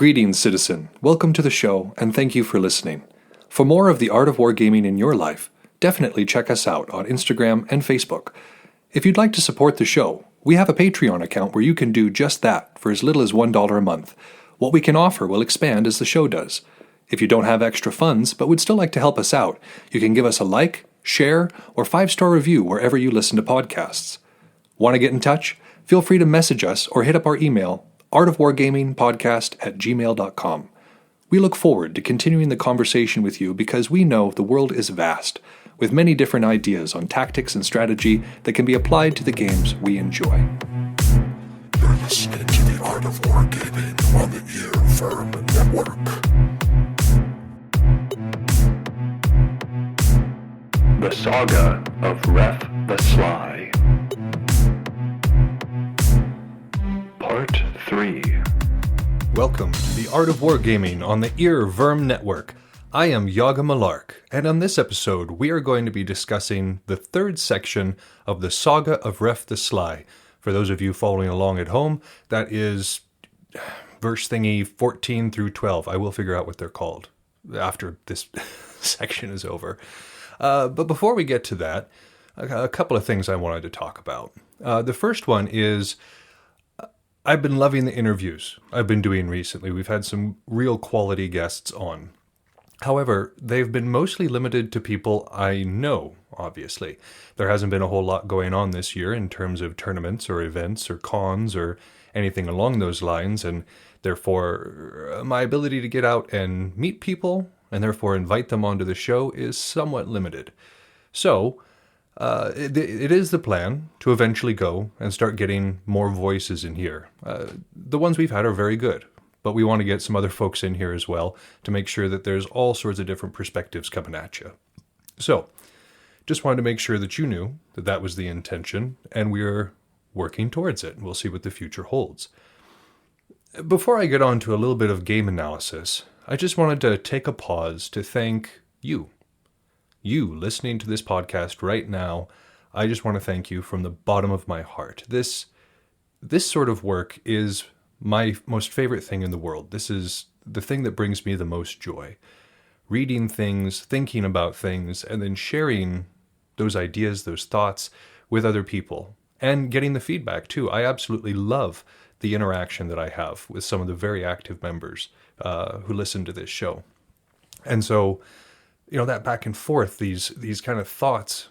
Greetings, citizen. Welcome to the show, and thank you for listening. For more of the art of wargaming in your life, definitely check us out on Instagram and Facebook. If you'd like to support the show, we have a Patreon account where you can do just that for as little as $1 a month. What we can offer will expand as the show does. If you don't have extra funds but would still like to help us out, you can give us a like, share, or 5-star review wherever you listen to podcasts. Want to get in touch? Feel free to message us or hit up our email, artofwargamingpodcast@gmail.com. We look forward to continuing the conversation with you because we know the world is vast, with many different ideas on tactics and strategy that can be applied to the games we enjoy. You're listening to the Art of Wargaming on the Earworm Network. The Saga of Ref the Sly. Part 3. Welcome to the Art of Wargaming on the Earworm Network. I am Yaga Malark, and on this episode we are going to be discussing the third section of the Saga of Ref the Sly. For those of you following along at home, that is verse thingy 14 through 12. I will figure out what they're called after this section is over. But before we get to that, a couple of things I wanted to talk about. The first one is I've been loving the interviews I've been doing recently. We've had some real quality guests on. However, they've been mostly limited to people I know, obviously. There hasn't been a whole lot going on this year in terms of tournaments or events or cons or anything along those lines, and therefore my ability to get out and meet people and therefore invite them onto the show is somewhat limited. So, it is the plan to eventually go and start getting more voices in here. The ones we've had are very good, but we want to get some other folks in here as well to make sure that there's all sorts of different perspectives coming at you. So, just wanted to make sure that you knew that that was the intention, and we're working towards it. We'll see what the future holds. Before I get on to a little bit of game analysis, I just wanted to take a pause to thank you. You listening to this podcast right now. I just want to thank you from the bottom of my heart. This sort of work is my most favorite thing in the world. This is the thing that brings me the most joy. Reading things, thinking about things, and then sharing those ideas, those thoughts with other people, and getting the feedback too. I absolutely love the interaction that I have with some of the very active members who listen to this show. And so, that back and forth, these kind of thoughts,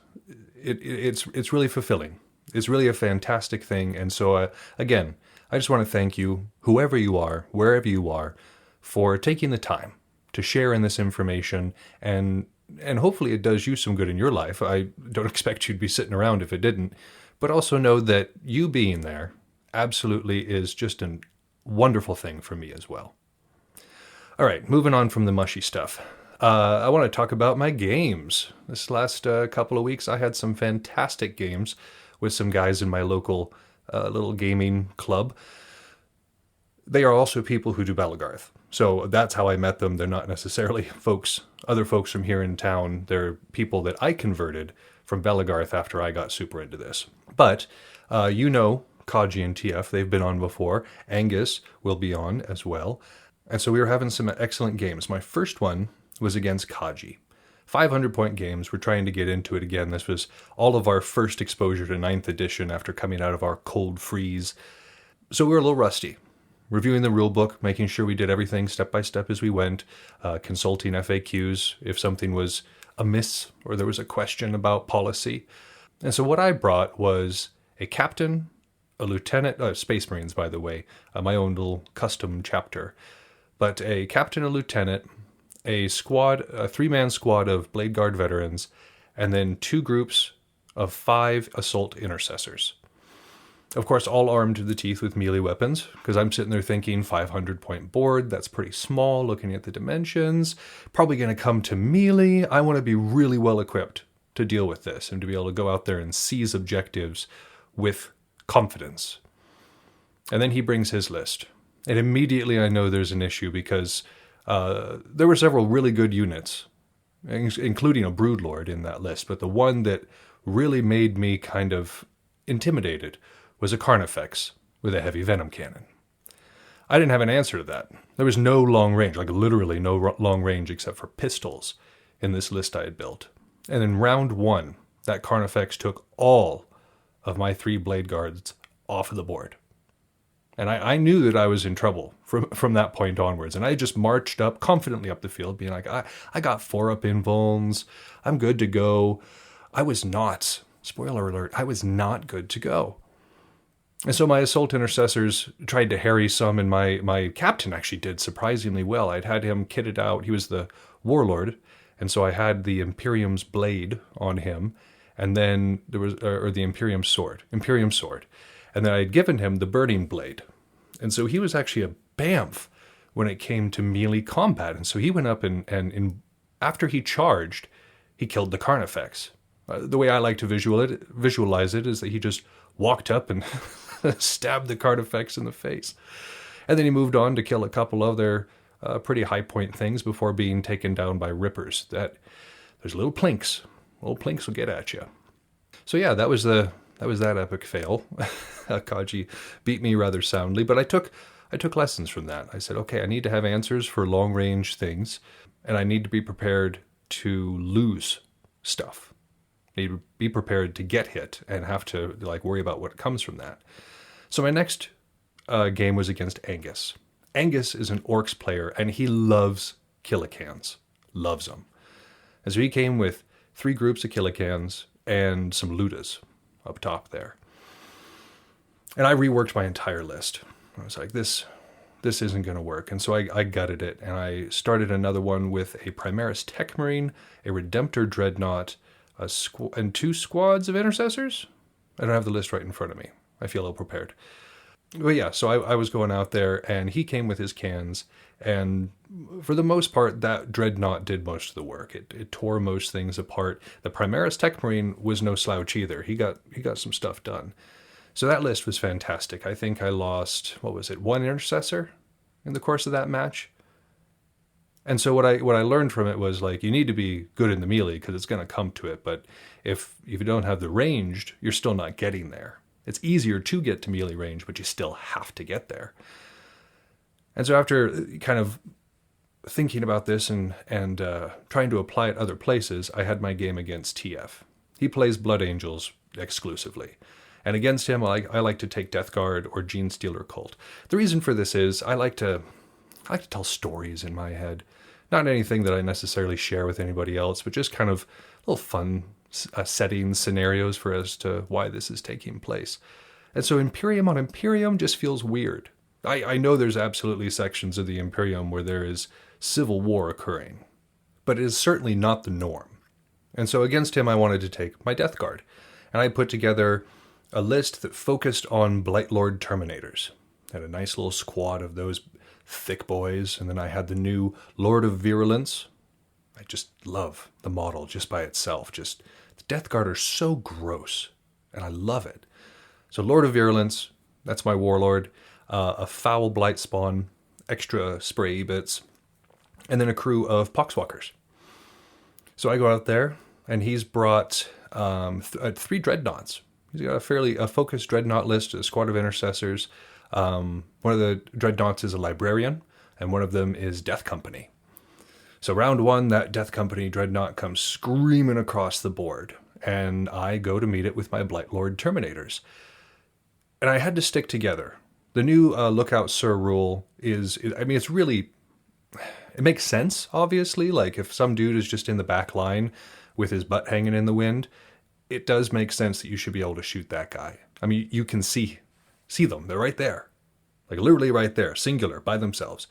it's really fulfilling. It's really a fantastic thing. And so, again, I just want to thank you, whoever you are, wherever you are, for taking the time to share in this information, and hopefully it does you some good in your life. I don't expect you to be sitting around if it didn't, but also know that you being there absolutely is just a wonderful thing for me as well. All right, moving on from the mushy stuff. I want to talk about my games. This last couple of weeks, I had some fantastic games with some guys in my local little gaming club. They are also people who do Balagarth. So that's how I met them. They're not necessarily other folks from here in town. They're people that I converted from Balagarth after I got super into this. But Kaji and TF, they've been on before. Angus will be on as well. And so we were having some excellent games. My first one was against Kaji. 500-point games. We're trying to get into it again. This was all of our first exposure to 9th edition after coming out of our cold freeze. So we were a little rusty. Reviewing the rule book, making sure we did everything step by step as we went, consulting FAQs if something was amiss or there was a question about policy. And so what I brought was a captain, a lieutenant, Space Marines, by the way, my own little custom chapter, but a captain, a lieutenant, a 3-man squad of Blade Guard veterans, and then 2 groups of 5 assault intercessors. Of course, all armed to the teeth with melee weapons, because I'm sitting there thinking 500-point board, that's pretty small, looking at the dimensions, probably going to come to melee. I want to be really well equipped to deal with this and to be able to go out there and seize objectives with confidence. And then he brings his list. And immediately I know there's an issue because there were several really good units, including a Broodlord in that list, but the one that really made me kind of intimidated was a Carnifex with a heavy venom cannon. I didn't have an answer to that. There was no long range, like literally no long range except for pistols in this list I had built. And in round 1, that Carnifex took all of my 3 blade guards off of the board. And I knew that I was in trouble from that point onwards. And I just marched up confidently up the field, being like, I got 4 up invulns. I'm good to go. I was not, spoiler alert, I was not good to go. And so my assault intercessors tried to harry some, and my captain actually did surprisingly well. I'd had him kitted out. He was the warlord, and so I had the Imperium's blade on him, and then there was, or the Imperium sword. And then I had given him the burning blade. And so he was actually a bamf when it came to melee combat. And so he went up and after he charged, he killed the Carnifex. The way I like to visualize it is that he just walked up and stabbed the Carnifex in the face. And then he moved on to kill a couple other pretty high point things before being taken down by rippers. There's little plinks. Little plinks will get at you. So yeah, that was that epic fail. Kaji beat me rather soundly, but I took lessons from that. I said, okay, I need to have answers for long range things, and I need to be prepared to lose stuff. I need to be prepared to get hit and have to worry about what comes from that. So my next game was against Angus. Angus is an Orcs player, and he loves Killicans. Loves them. And so he came with 3 groups of Killicans and some Ludas up top there. And I reworked my entire list. I was like, this isn't going to work. And so I gutted it, and I started another one with a Primaris Tech Marine, a Redemptor Dreadnought, and 2 squads of Intercessors. I don't have the list right in front of me. I feel ill-prepared. But yeah, so I was going out there, and he came with his cans, and for the most part, that Dreadnought did most of the work. It tore most things apart. The Primaris Tech Marine was no slouch either. He got some stuff done. So that list was fantastic. I think I lost, 1 Intercessor in the course of that match. And so what I learned from it was, you need to be good in the melee because it's going to come to it. But if you don't have the ranged, you're still not getting there. It's easier to get to melee range, but you still have to get there. And so after kind of thinking about this and trying to apply it other places, I had my game against TF. He plays Blood Angels exclusively. And against him, I like to take Death Guard or Gene Stealer Cult. The reason for this is I like to tell stories in my head. Not anything that I necessarily share with anybody else, but just kind of little fun settings, scenarios for as to why this is taking place. And so Imperium on Imperium just feels weird. I know there's absolutely sections of the Imperium where there is civil war occurring, but it is certainly not the norm. And so against him, I wanted to take my Death Guard. And I put together a list that focused on Blightlord Terminators. I had a nice little squad of those thick boys, and then I had the new Lord of Virulence. I just love the model just by itself. Just the Death Guard are so gross, and I love it. So Lord of Virulence, that's my warlord. A foul blight spawn, extra spray bits, and then a crew of Poxwalkers. So I go out there, and he's brought 3 dreadnoughts. He's got a focused dreadnought list, a squad of intercessors. One of the dreadnoughts is a librarian, and one of them is Death Company. So round 1, that Death Company dreadnought comes screaming across the board, and I go to meet it with my Blightlord Terminators. And I had to stick together. The new Lookout Sir rule it's really, it makes sense, obviously. If some dude is just in the back line with his butt hanging in the wind, it does make sense that you should be able to shoot that guy. You can see them. They're right there. Literally right there, singular, by themselves.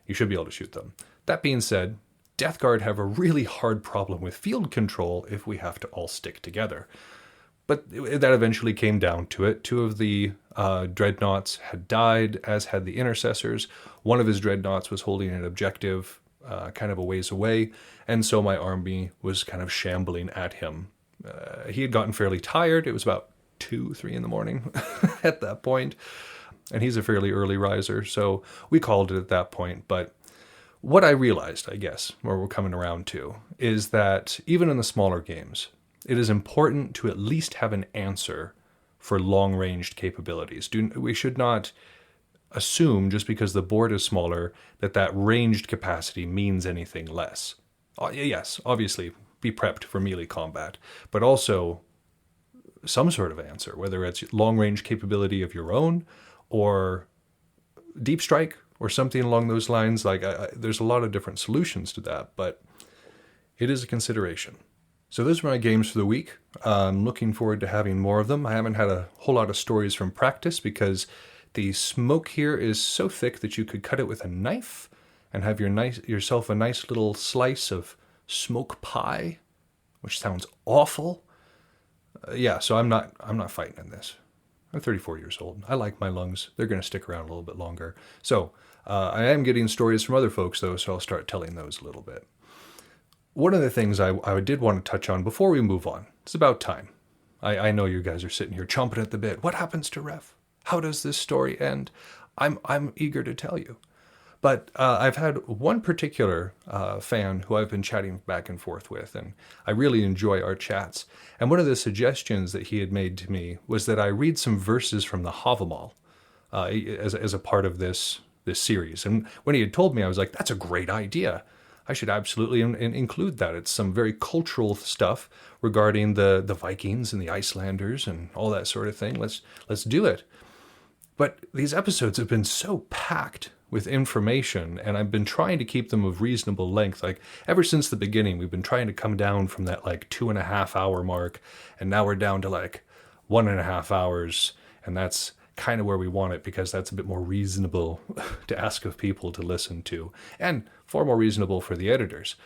You should be able to shoot them. That being said, Death Guard have a really hard problem with field control if we have to all stick together. But that eventually came down to it. 2 of the dreadnoughts had died, as had the intercessors. One of his dreadnoughts was holding an objective kind of a ways away, and so my army was kind of shambling at him. He had gotten fairly tired. It was about 2-3 in the morning at that point, and he's a fairly early riser, so we called it at that point. But what I realized, I guess, where we're coming around to, is that even in the smaller games, it is important to at least have an answer for long-ranged capabilities. We should not assume, just because the board is smaller, that ranged capacity means anything less. Yes, obviously, be prepped for melee combat, but also some sort of answer, whether it's long-range capability of your own, or deep strike, or something along those lines. Like, there's a lot of different solutions to that, but it is a consideration. So those were my games for the week. I'm looking forward to having more of them. I haven't had a whole lot of stories from practice because the smoke here is so thick that you could cut it with a knife and have yourself a nice little slice of smoke pie, which sounds awful. So I'm not fighting in this. I'm 34 years old. I like my lungs. They're going to stick around a little bit longer. So I am getting stories from other folks, though, so I'll start telling those a little bit. One of the things I did want to touch on before we move on, it's about time. I know you guys are sitting here chomping at the bit. What happens to Ref? How does this story end? I'm eager to tell you. But I've had one particular fan who I've been chatting back and forth with, and I really enjoy our chats. And one of the suggestions that he had made to me was that I read some verses from the Havamal as a part of this series. And when he had told me, I was like, that's a great idea. I should absolutely include that. It's some very cultural stuff regarding the Vikings and the Icelanders and all that sort of thing. Let's do it. But these episodes have been so packed with information, and I've been trying to keep them of reasonable length. Like, ever since the beginning, we've been trying to come down from that 2.5 hour mark, and now we're down to 1.5 hours, and that's kind of where we want it, because that's a bit more reasonable to ask of people to listen to, and far more reasonable for the editors.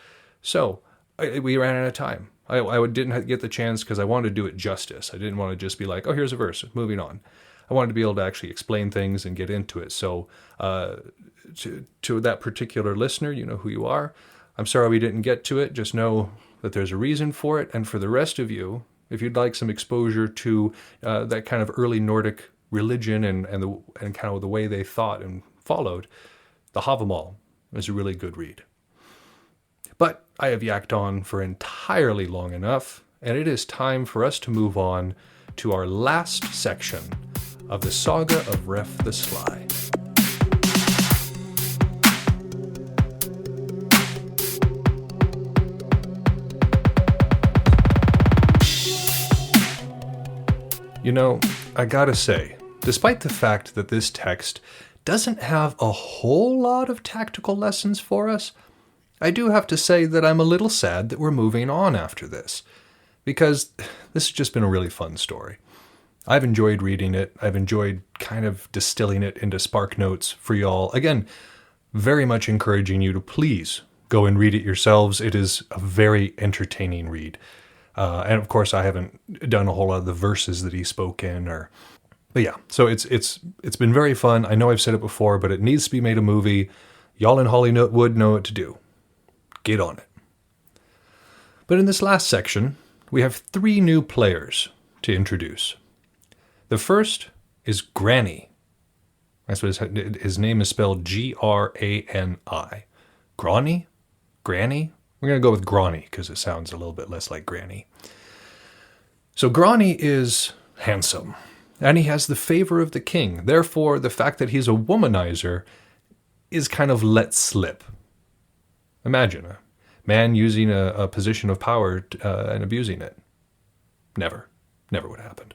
So we ran out of time. I didn't get the chance because I wanted to do it justice. I didn't want to just be like, oh, here's a verse, moving on. I wanted to be able to actually explain things and get into it. So to that particular listener, you know who you are. I'm sorry we didn't get to it. Just know that there's a reason for it. And for the rest of you, if you'd like some exposure to that kind of early Nordic religion and kind of the way they thought and followed, the Havamal is a really good read. But I have yacked on for entirely long enough, and it is time for us to move on to our last section of the Saga of Ref the Sly. You know, I gotta say, despite the fact that this text doesn't have a whole lot of tactical lessons for us, I do have to say that I'm a little sad that we're moving on after this, because this has just been a really fun story. I've enjoyed reading it. I've enjoyed kind of distilling it into spark notes for y'all. Again, very much encouraging you to please go and read it yourselves. It is a very entertaining read. And of course, I haven't done a whole lot of the verses that he spoke in, but yeah. So it's been very fun. I know I've said it before, but it needs to be made a movie. Y'all in Hollywood know what to do. Get on it. But in this last section, we have 3 new players to introduce. The first is Granny. That's what his name is spelled Grani. Granny? Granny? We're going to go with Granny because it sounds a little bit less like Granny. So Granny is handsome, and he has the favor of the king. Therefore, the fact that he's a womanizer is kind of let slip. Imagine a man using a position of power and abusing it. Never would have happened.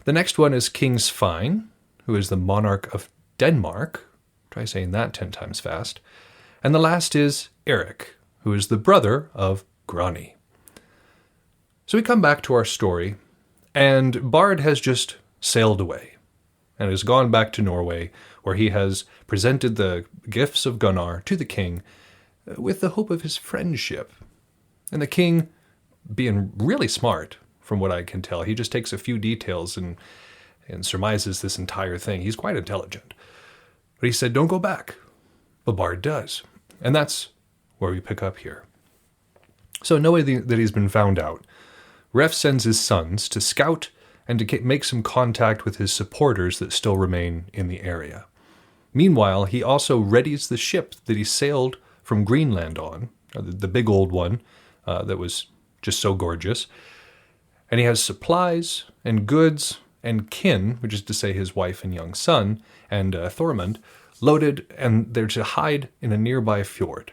The next one is King Svein, who is the monarch of Denmark. Try saying that 10 times fast. And the last is Eric, who is the brother of Grani. So we come back to our story, and Bard has just sailed away and has gone back to Norway, where he has presented the gifts of Gunnar to the king with the hope of his friendship. And the king, being really smart, from what I can tell, he just takes a few details and surmises this entire thing. He's quite intelligent. But he said, don't go back. But Bard does. And that's where we pick up here. So knowing that he's been found out, Ref sends his sons to scout and to make some contact with his supporters that still remain in the area. Meanwhile, he also readies the ship that he sailed from Greenland on, the big old one that was just so gorgeous. And he has supplies and goods and kin, which is to say his wife and young son, and Thormund, loaded, and they're to hide in a nearby fjord.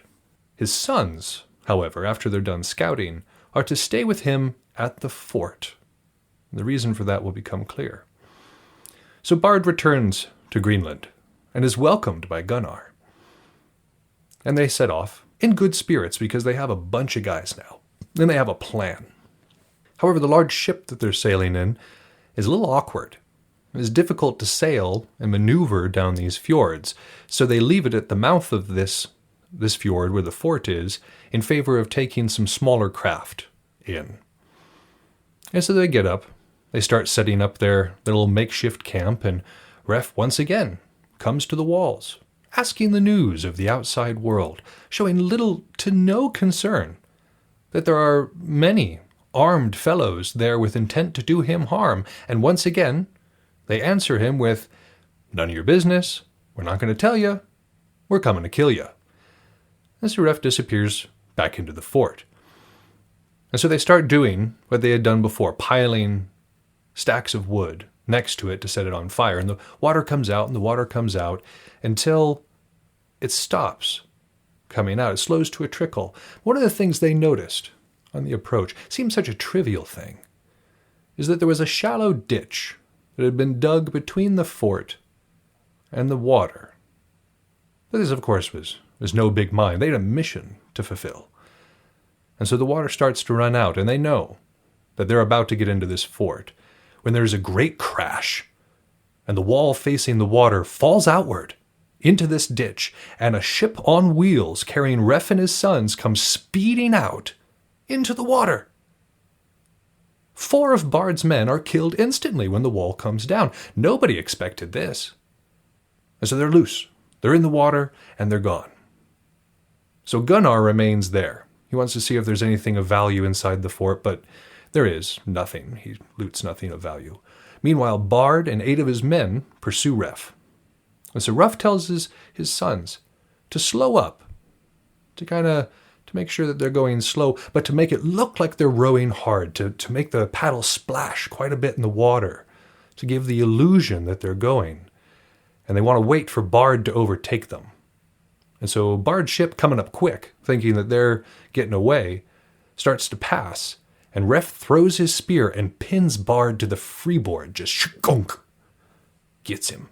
His sons, however, after they're done scouting, are to stay with him at the fort. The reason for that will become clear. So Bard returns to Greenland and is welcomed by Gunnar. And they set off in good spirits because they have a bunch of guys now, and they have a plan. However, the large ship that they're sailing in is a little awkward. It is difficult to sail and maneuver down these fjords, so they leave it at the mouth of this fjord where the fort is in favor of taking some smaller craft in. And so they get up, they start setting up their little makeshift camp, and Ref once again comes to the walls, asking the news of the outside world, showing little to no concern that there are many armed fellows there with intent to do him harm, and once again they answer him with, "None of your business, we're not going to tell you, we're coming to kill you." And so Ref disappears back into the fort. And so they start doing what they had done before, piling stacks of wood next to it to set it on fire. And the water comes out and the water comes out until it stops coming out. It slows to a trickle. One of the things they noticed on the approach, seemed such a trivial thing, is that there was a shallow ditch that had been dug between the fort and the water. But this, of course, was no big mine. They had a mission to fulfill. And so the water starts to run out, and they know that they're about to get into this fort when there's a great crash, and the wall facing the water falls outward into this ditch, and a ship on wheels carrying Ref and his sons comes speeding out into the water. 4 of Bard's men are killed instantly when the wall comes down. Nobody expected this. And so they're loose. They're in the water, and they're gone. So Gunnar remains there. He wants to see if there's anything of value inside the fort, but there is nothing. He loots nothing of value. Meanwhile, Bard and 8 of his men pursue Ref. And so Ref tells his sons to slow up, to make sure that they're going slow, but to make it look like they're rowing hard, to make the paddle splash quite a bit in the water, to give the illusion that they're going. And they want to wait for Bard to overtake them. And so Bard's ship, coming up quick, thinking that they're getting away, starts to pass, and Ref throws his spear and pins Bard to the freeboard, just shgunk, gets him.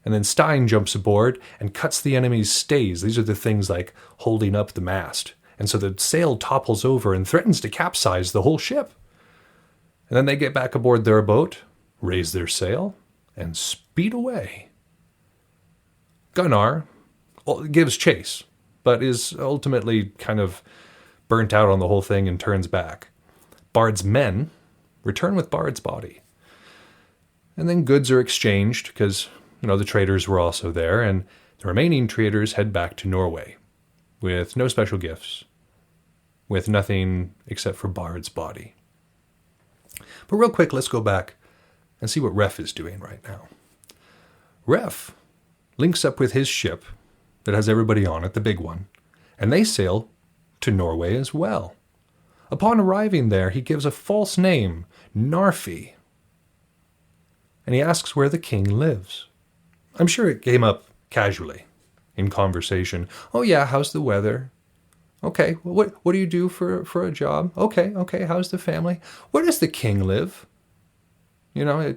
And then Stein jumps aboard and cuts the enemy's stays. These are the things like holding up the mast. And so the sail topples over and threatens to capsize the whole ship. And then they get back aboard their boat, raise their sail, and speed away. Gunnar gives chase, but is ultimately kind of burnt out on the whole thing and turns back. Bard's men return with Bard's body. And then goods are exchanged because, the traders were also there, and the remaining traders head back to Norway with no special gifts, with nothing except for Bard's body. But real quick, let's go back and see what Ref is doing right now. Ref links up with his ship that has everybody on it, the big one, and they sail to Norway as well. Upon arriving there, he gives a false name, Narfi, and he asks where the king lives. I'm sure it came up casually in conversation. "Oh yeah, how's the weather? Okay, what do you do for a job? Okay, how's the family? Where does the king live?" I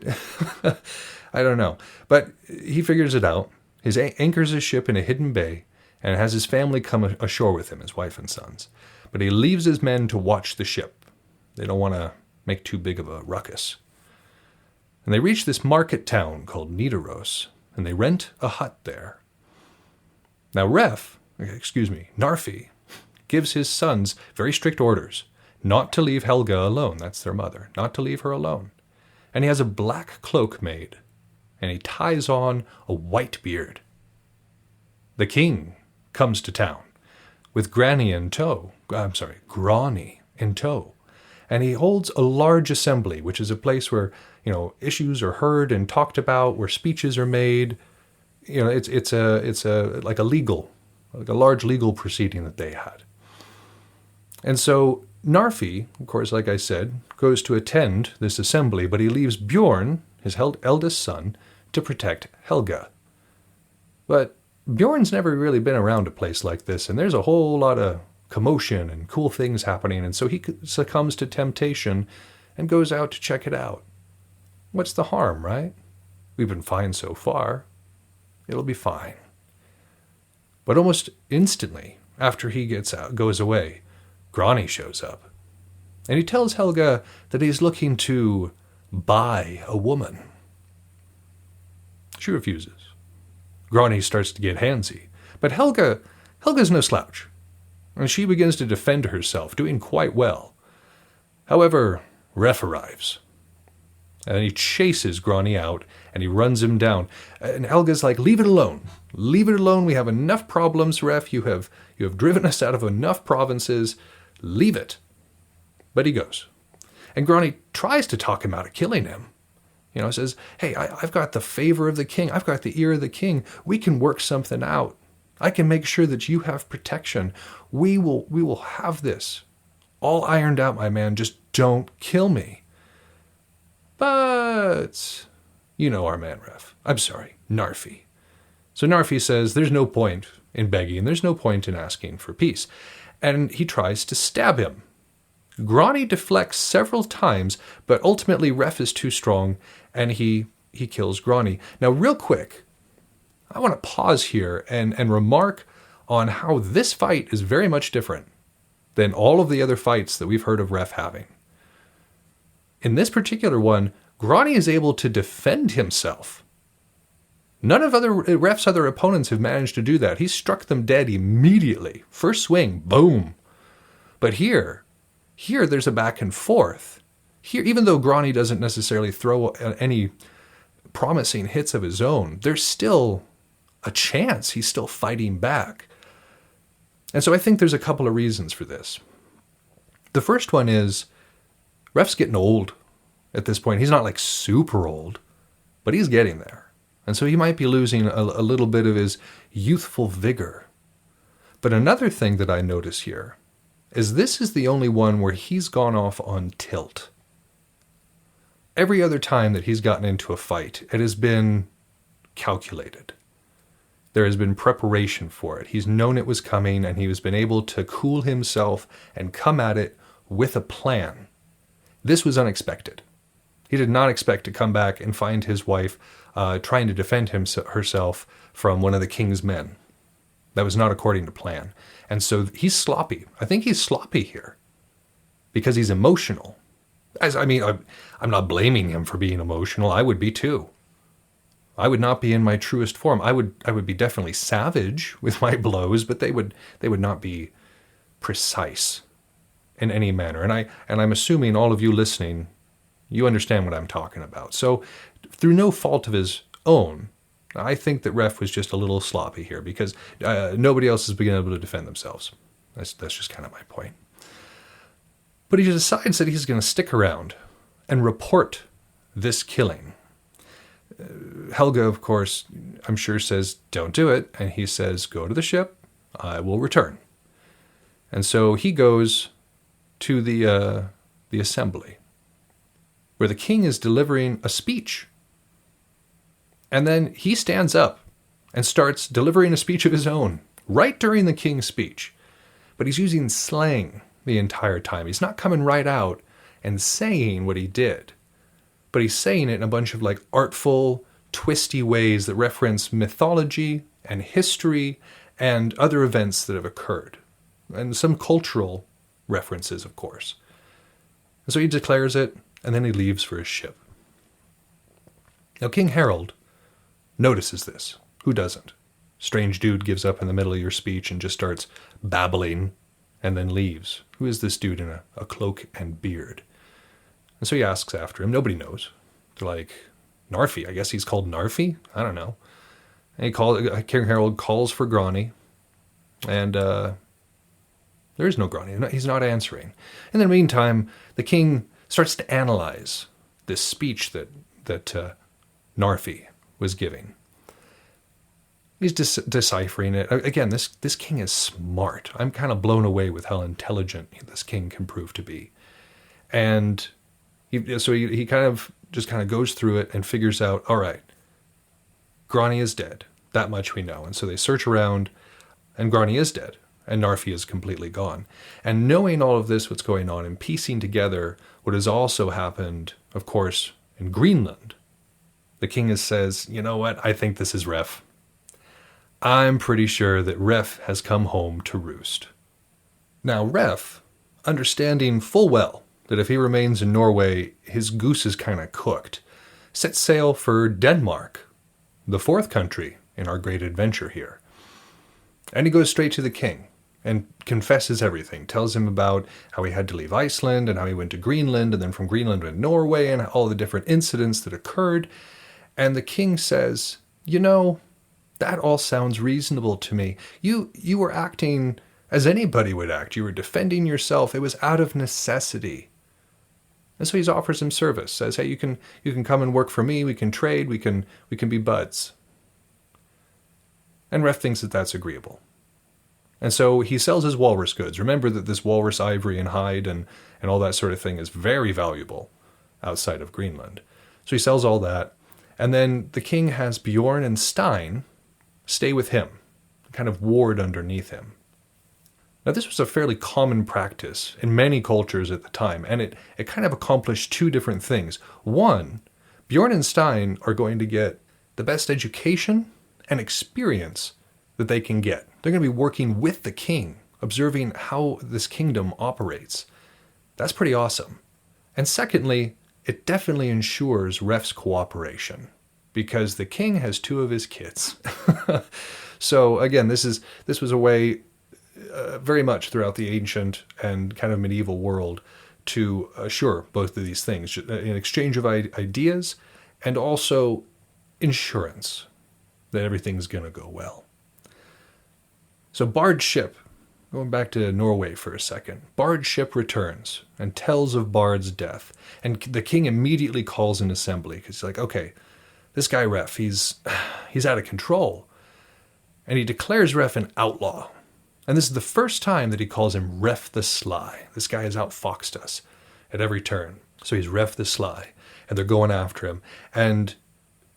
don't know. But he figures it out. He anchors his ship in a hidden bay and has his family come ashore with him, his wife and sons. But he leaves his men to watch the ship. They don't want to make too big of a ruckus. And they reach this market town called Nidaros, and they rent a hut there. Now Narfi, gives his sons very strict orders not to leave Helga alone, that's their mother, not to leave her alone. And he has a black cloak made, and he ties on a white beard. The king comes to town with Grani in tow, and he holds a large assembly, which is a place where, issues are heard and talked about, where speeches are made. It's a large legal proceeding that they had. And so Narfi, of course, like I said, goes to attend this assembly, but he leaves Bjorn, his eldest son, to protect Helga. But Bjorn's never really been around a place like this, and there's a whole lot of commotion and cool things happening, and so he succumbs to temptation and goes out to check it out. What's the harm, right? We've been fine so far. It'll be fine. But almost instantly, after he goes away, Grani shows up. And he tells Helga that he's looking to buy a woman. She refuses. Grani starts to get handsy. But Helga's no slouch. And she begins to defend herself, doing quite well. However, Ref arrives. And he chases Grani out, and he runs him down. And Helga's like, leave it alone. Leave it alone. We have enough problems, Ref. You have driven us out of enough provinces. Leave it. But he goes. And Grani tries to talk him out of killing him. Says, hey, I've got the favor of the king. I've got the ear of the king. We can work something out. I can make sure that you have protection. We will have this all ironed out, my man. Just don't kill me. But, our man Ref. I'm sorry, Narfi. So Narfi says there's no point in begging, there's no point in asking for peace. And he tries to stab him. Grani deflects several times, but ultimately Ref is too strong, and he kills Grani. Now, real quick, I want to pause here and remark on how this fight is very much different than all of the other fights that we've heard of Ref having. In this particular one, Grani is able to defend himself. None of Ref's other opponents have managed to do that. He struck them dead immediately. First swing, boom. But here there's a back and forth. Here, even though Grani doesn't necessarily throw any promising hits of his own, there's still a chance he's still fighting back. And so I think there's a couple of reasons for this. The first one is Ref's getting old at this point. He's not like super old, but he's getting there. And so he might be losing a little bit of his youthful vigor. But another thing that I notice here is this is the only one where he's gone off on tilt. Every other time that he's gotten into a fight, it has been calculated. There has been preparation for it. He's known it was coming, and he has been able to cool himself and come at it with a plan. This was unexpected. He did not expect to come back and find his wife trying to defend herself from one of the king's men. That was not according to plan. And so he's sloppy. I think he's sloppy here because he's emotional. I'm not blaming him for being emotional. I would be too. I would not be in my truest form. I would be definitely savage with my blows, but they would not be precise in any manner. And I'm assuming all of you listening, you understand what I'm talking about. So through no fault of his own, I think that Ref was just a little sloppy here because nobody else has been able to defend themselves. That's just kind of my point. But he decides that he's going to stick around and report this killing. Helga, of course, I'm sure says, don't do it. And he says, go to the ship. I will return. And so he goes to the assembly where the king is delivering a speech. And then he stands up and starts delivering a speech of his own right during the king's speech. But he's using slang the entire time. He's not coming right out and saying what he did. But he's saying it in a bunch of artful, twisty ways that reference mythology and history and other events that have occurred. And some cultural references, of course. And so he declares it, and then he leaves for his ship. Now, King Harold notices this. Who doesn't? Strange dude gives up in the middle of your speech and just starts babbling and then leaves. Who is this dude in a cloak and beard? And so he asks after him. Nobody knows. They're like, Narfi. I guess he's called Narfi? I don't know. And King Harold calls for Grani. And there is no Grani. He's not answering. In the meantime, the king starts to analyze this speech that Narfi was giving. He's deciphering it. Again, this king is smart. I'm kind of blown away with how intelligent this king can prove to be. And he kind of goes through it and figures out, all right, Grani is dead. That much we know. And so they search around, and Grani is dead, and Narfi is completely gone. And knowing all of this, what's going on, and piecing together what has also happened, of course, in Greenland, the king says, you know what, I think this is Ref. I'm pretty sure that Ref has come home to roost. Now Ref, understanding full well that if he remains in Norway, his goose is kind of cooked, sets sail for Denmark, the fourth country in our great adventure here. And he goes straight to the king and confesses everything, tells him about how he had to leave Iceland and how he went to Greenland and then from Greenland to Norway and all the different incidents that occurred. And the king says, you know, that all sounds reasonable to me. You were acting as anybody would act. You were defending yourself. It was out of necessity. And so he offers him service, says, hey, you can come and work for me. We can trade. We can be buds. And Ref thinks that that's agreeable. And so he sells his walrus goods. Remember that this walrus ivory and hide and all that sort of thing is very valuable outside of Greenland. So he sells all that. And then the king has Bjorn and Stein stay with him, kind of ward underneath him. Now this was a fairly common practice in many cultures at the time, and it kind of accomplished two different things. One, Bjorn and Stein are going to get the best education and experience that they can get. They're going to be working with the king, observing how this kingdom operates. That's pretty awesome. And secondly, it definitely ensures Ref's cooperation, because the king has two of his kids. So again, this was a way very much throughout the ancient and kind of medieval world to assure both of these things, in exchange of ideas and also insurance that everything's going to go well. So Bard's ship, going back to Norway for a second, Bard's ship returns and tells of Bard's death. And the king immediately calls an assembly because he's like, okay, this guy Ref, he's out of control. And he declares Ref an outlaw. And this is the first time that he calls him Ref the Sly. This guy has outfoxed us at every turn. So he's Ref the Sly. And they're going after him. And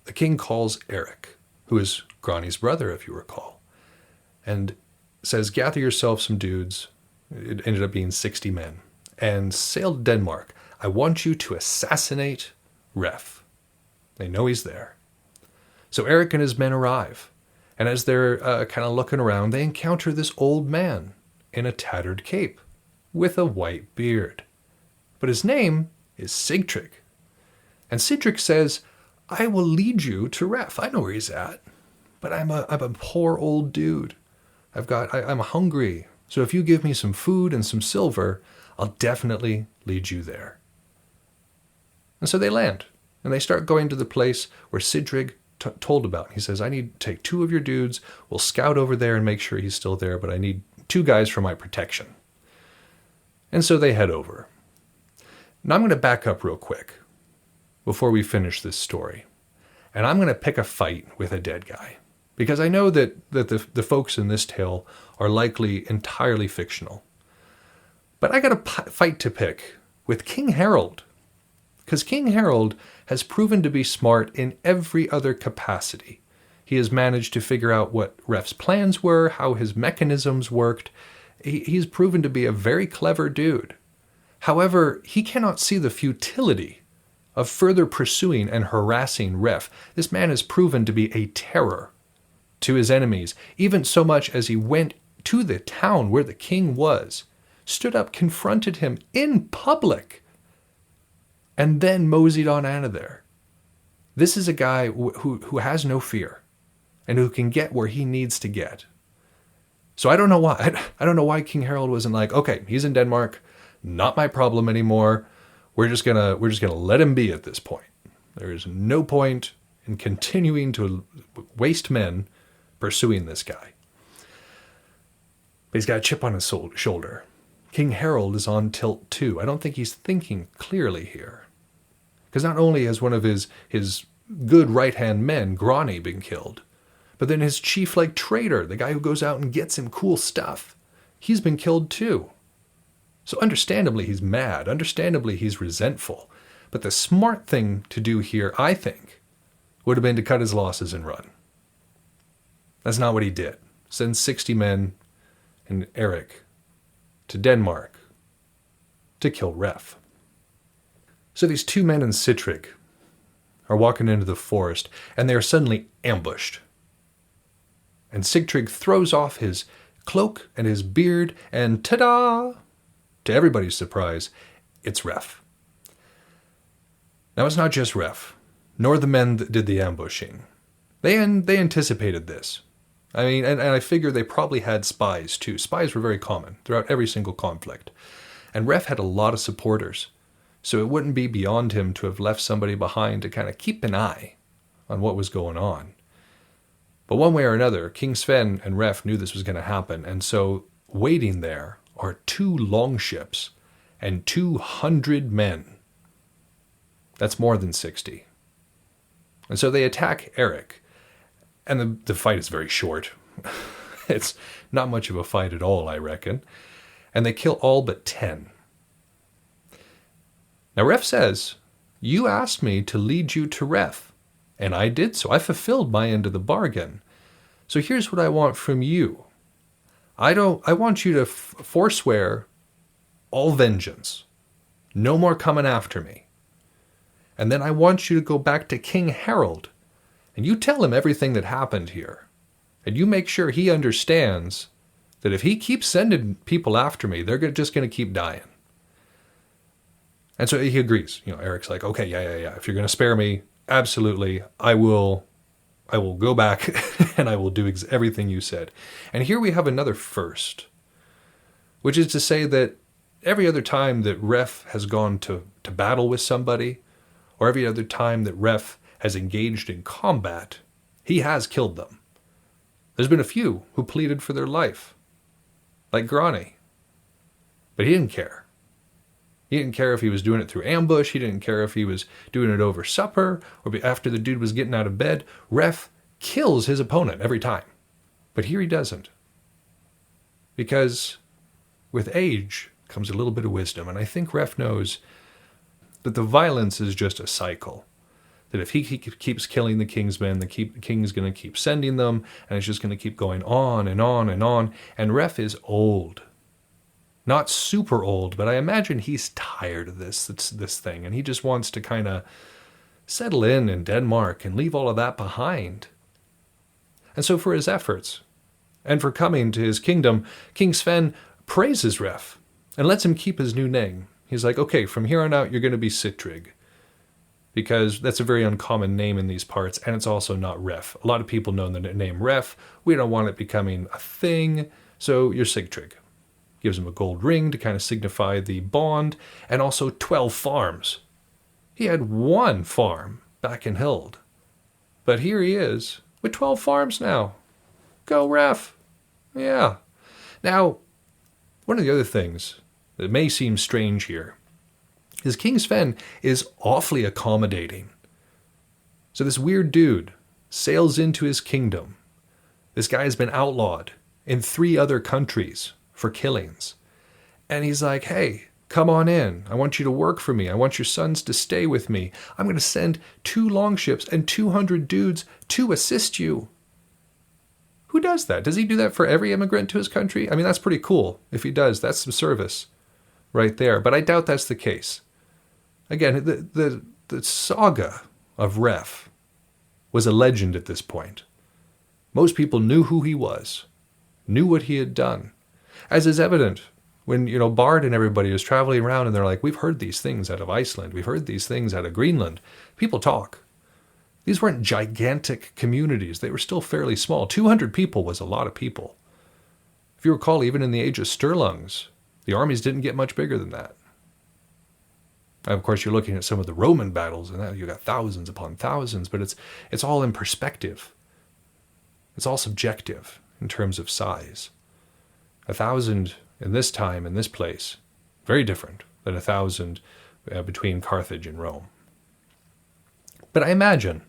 the king calls Eric, who is Grani's brother, if you recall, and says, gather yourself some dudes. It ended up being 60 men. And sail to Denmark. I want you to assassinate Ref. They know he's there. So Eric and his men arrive. And as they're kind of looking around, they encounter this old man in a tattered cape with a white beard. But his name is Sigtryg. And Sigtryg says, I will lead you to Ref. I know where he's at. But I'm a poor old dude. I'm hungry. So if you give me some food and some silver, I'll definitely lead you there. And so they land. And they start going to the place where Sigtryg told about. He says, I need to take 2 of your dudes. We'll scout over there and make sure he's still there, but I need 2 guys for my protection. And so they head over. Now I'm going to back up real quick before we finish this story. And I'm going to pick a fight with a dead guy. Because I know that the folks in this tale are likely entirely fictional. But I got a fight to pick with King Harold. Because King Harold has proven to be smart in every other capacity. He has managed to figure out what Ref's plans were, how his mechanisms worked. He's proven to be a very clever dude. However, he cannot see the futility of further pursuing and harassing Ref. This man has proven to be a terror to his enemies, even so much as he went to the town where the king was, stood up, confronted him in public, and then moseyed on out of there. This is a guy who has no fear and who can get where he needs to get. So I don't know why. I don't know why King Harold wasn't like, okay, he's in Denmark, not my problem anymore. We're just gonna let him be at this point. There is no point in continuing to waste men pursuing this guy. But he's got a chip on his shoulder. King Harold is on tilt too. I don't think he's thinking clearly here. Because not only has one of his good right-hand men, Grani, been killed, But then his chief, like, traitor, the guy who goes out and gets him cool stuff, he's been killed too. So understandably, he's mad. Understandably, he's resentful. But the smart thing to do here, I think, would have been to cut his losses and run. That's not what he did. Send 60 men and Eric to Denmark to kill Ref. So these two men in Sitrig are walking into the forest, and they are suddenly ambushed. And Sigtrig throws off his cloak and his beard, and ta-da! To everybody's surprise, it's Ref. Now, it's not just Ref, nor the men that did the ambushing. They anticipated this. I mean, and I figure they probably had spies, too. Spies were very common throughout every single conflict. And Ref had a lot of supporters, so it wouldn't be beyond him to have left somebody behind to kind of keep an eye on what was going on. But one way or another, King Sven and Ref knew this was going to happen, and so waiting there are 2 longships and 200 men. That's more than 60. And so they attack Eric, and the fight is very short. It's not much of a fight at all, I reckon. And they kill all but 10. Now Ref says, "You asked me to lead you to Ref, and I did so. I fulfilled my end of the bargain. So here's what I want from you. I want you to forswear all vengeance. No more coming after me. And then I want you to go back to King Harold, and you tell him everything that happened here. And you make sure he understands that if he keeps sending people after me, they're just going to keep dying." And so he agrees. Eric's like, "Okay, yeah. If you're going to spare me, absolutely, I will go back and I will do everything you said." And here we have another first, which is to say that every other time that Ref has gone to battle with somebody, or every other time that Ref has engaged in combat, he has killed them. There's been a few who pleaded for their life, like Grani. But he didn't care. He didn't care if he was doing it through ambush. He didn't care if he was doing it over supper or after the dude was getting out of bed. Ref kills his opponent every time. But here he doesn't. Because with age comes a little bit of wisdom. And I think Ref knows that the violence is just a cycle. That if he keeps killing the king's men, the king's going to keep sending them, and it's just going to keep going on and on and on. And Ref is old. Not super old, but I imagine he's tired of this thing, and he just wants to kind of settle in Denmark and leave all of that behind. And so for his efforts, and for coming to his kingdom, King Sven praises Ref and lets him keep his new name. He's like, "Okay, from here on out, you're going to be Sitrig." Because that's a very uncommon name in these parts, and it's also not Ref. A lot of people know the name Ref. We don't want it becoming a thing, so you're Sigtrig. Gives him a gold ring to kind of signify the bond, and also 12 farms. He had 1 farm back in Hild. But here he is, with 12 farms now. Go Ref! Yeah. Now, one of the other things that may seem strange here is King Sven is awfully accommodating. So this weird dude sails into his kingdom. This guy has been outlawed in 3 other countries for killings. And he's like, "Hey, come on in. I want you to work for me. I want your sons to stay with me. I'm going to send 2 longships and 200 dudes to assist you." Who does that? Does he do that for every immigrant to his country? I mean, that's pretty cool. If he does, that's some service right there. But I doubt that's the case. Again, the saga of Ref was a legend at this point. Most people knew who he was, knew what he had done. As is evident when, Bard and everybody is traveling around and they're like, "We've heard these things out of Iceland. We've heard these things out of Greenland." People talk. These weren't gigantic communities. They were still fairly small. 200 people was a lot of people. If you recall, even in the age of Sturlungs, the armies didn't get much bigger than that. And of course, you're looking at some of the Roman battles, and you got thousands upon thousands, but it's all in perspective. It's all subjective in terms of size. 1,000 in this time, in this place, very different than 1,000 between Carthage and Rome. But I imagine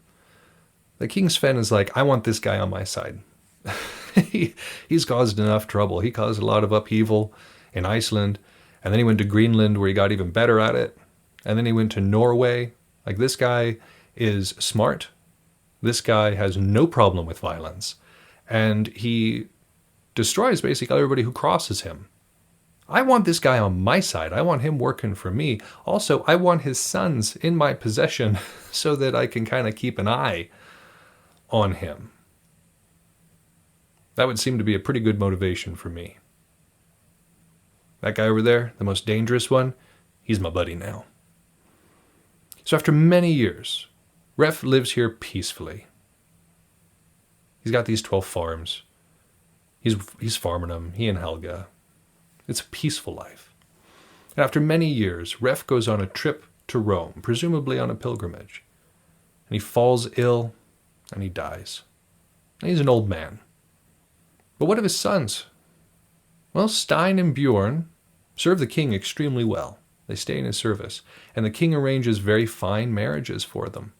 The King Sven is like, I want this guy on my side. He's caused enough trouble. He caused a lot of upheaval in Iceland, and then he went to Greenland where he got even better at it, and then he went to Norway. Like, this guy is smart. This guy has no problem with violence, and he destroys basically everybody who crosses him. I want this guy on my side. I want him working for me. Also, I want his sons in my possession so that I can kind of keep an eye on him. That would seem to be a pretty good motivation for me. That guy over there, the most dangerous one, he's my buddy now. So after many years, Ref lives here peacefully. He's got these 12 farms. He's farming them, he and Helga. It's a peaceful life. And after many years, Ref goes on a trip to Rome, presumably on a pilgrimage. And he falls ill, and he dies. And he's an old man. But what of his sons? Well, Stein and Bjorn serve the king extremely well. They stay in his service, and the king arranges very fine marriages for them.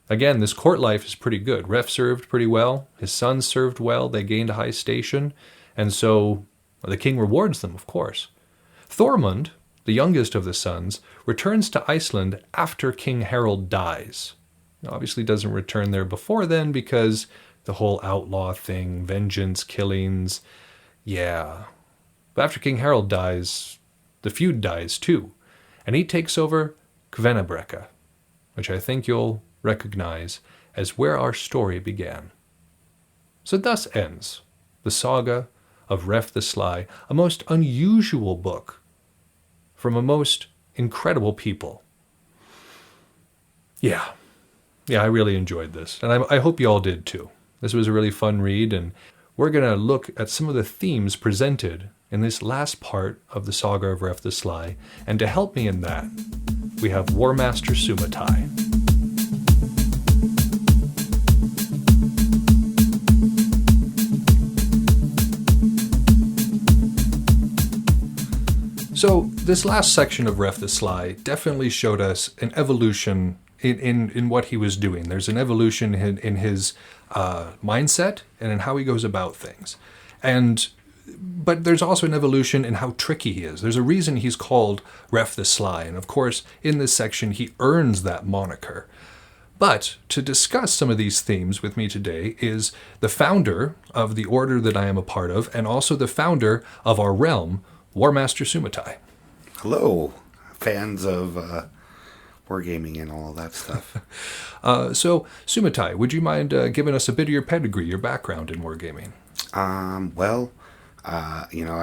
Again, this court life is pretty good. Ref served pretty well. His sons served well. They gained a high station, and so the king rewards them, of course. Thormund, the youngest of the sons, returns to Iceland after King Harald dies. He obviously doesn't return there before then because the whole outlaw thing, vengeance, killings, yeah. But after King Harald dies, the feud dies too, and he takes over Kvennebrekka, which I think you'll recognize as where our story began. So thus ends the saga of Ref the Sly, a most unusual book from a most incredible people. Yeah, I really enjoyed this, and I hope you all did too. This was a really fun read, and we're going to look at some of the themes presented in this last part of the saga of Ref the Sly, and to help me in that, we have Warmaster Soo Ma Tai. So this last section of Ref the Sly definitely showed us an evolution in what he was doing. There's an evolution in his mindset and in how he goes about things. But there's also an evolution in how tricky he is. There's a reason he's called Ref the Sly, and of course, in this section, he earns that moniker. But to discuss some of these themes with me today is the founder of the order that I am a part of, and also the founder of our realm, Warmaster Soo Ma Tai. Hello, fans of wargaming and all of that stuff. So, Soo Ma Tai, would you mind giving us a bit of your pedigree, your background in wargaming? I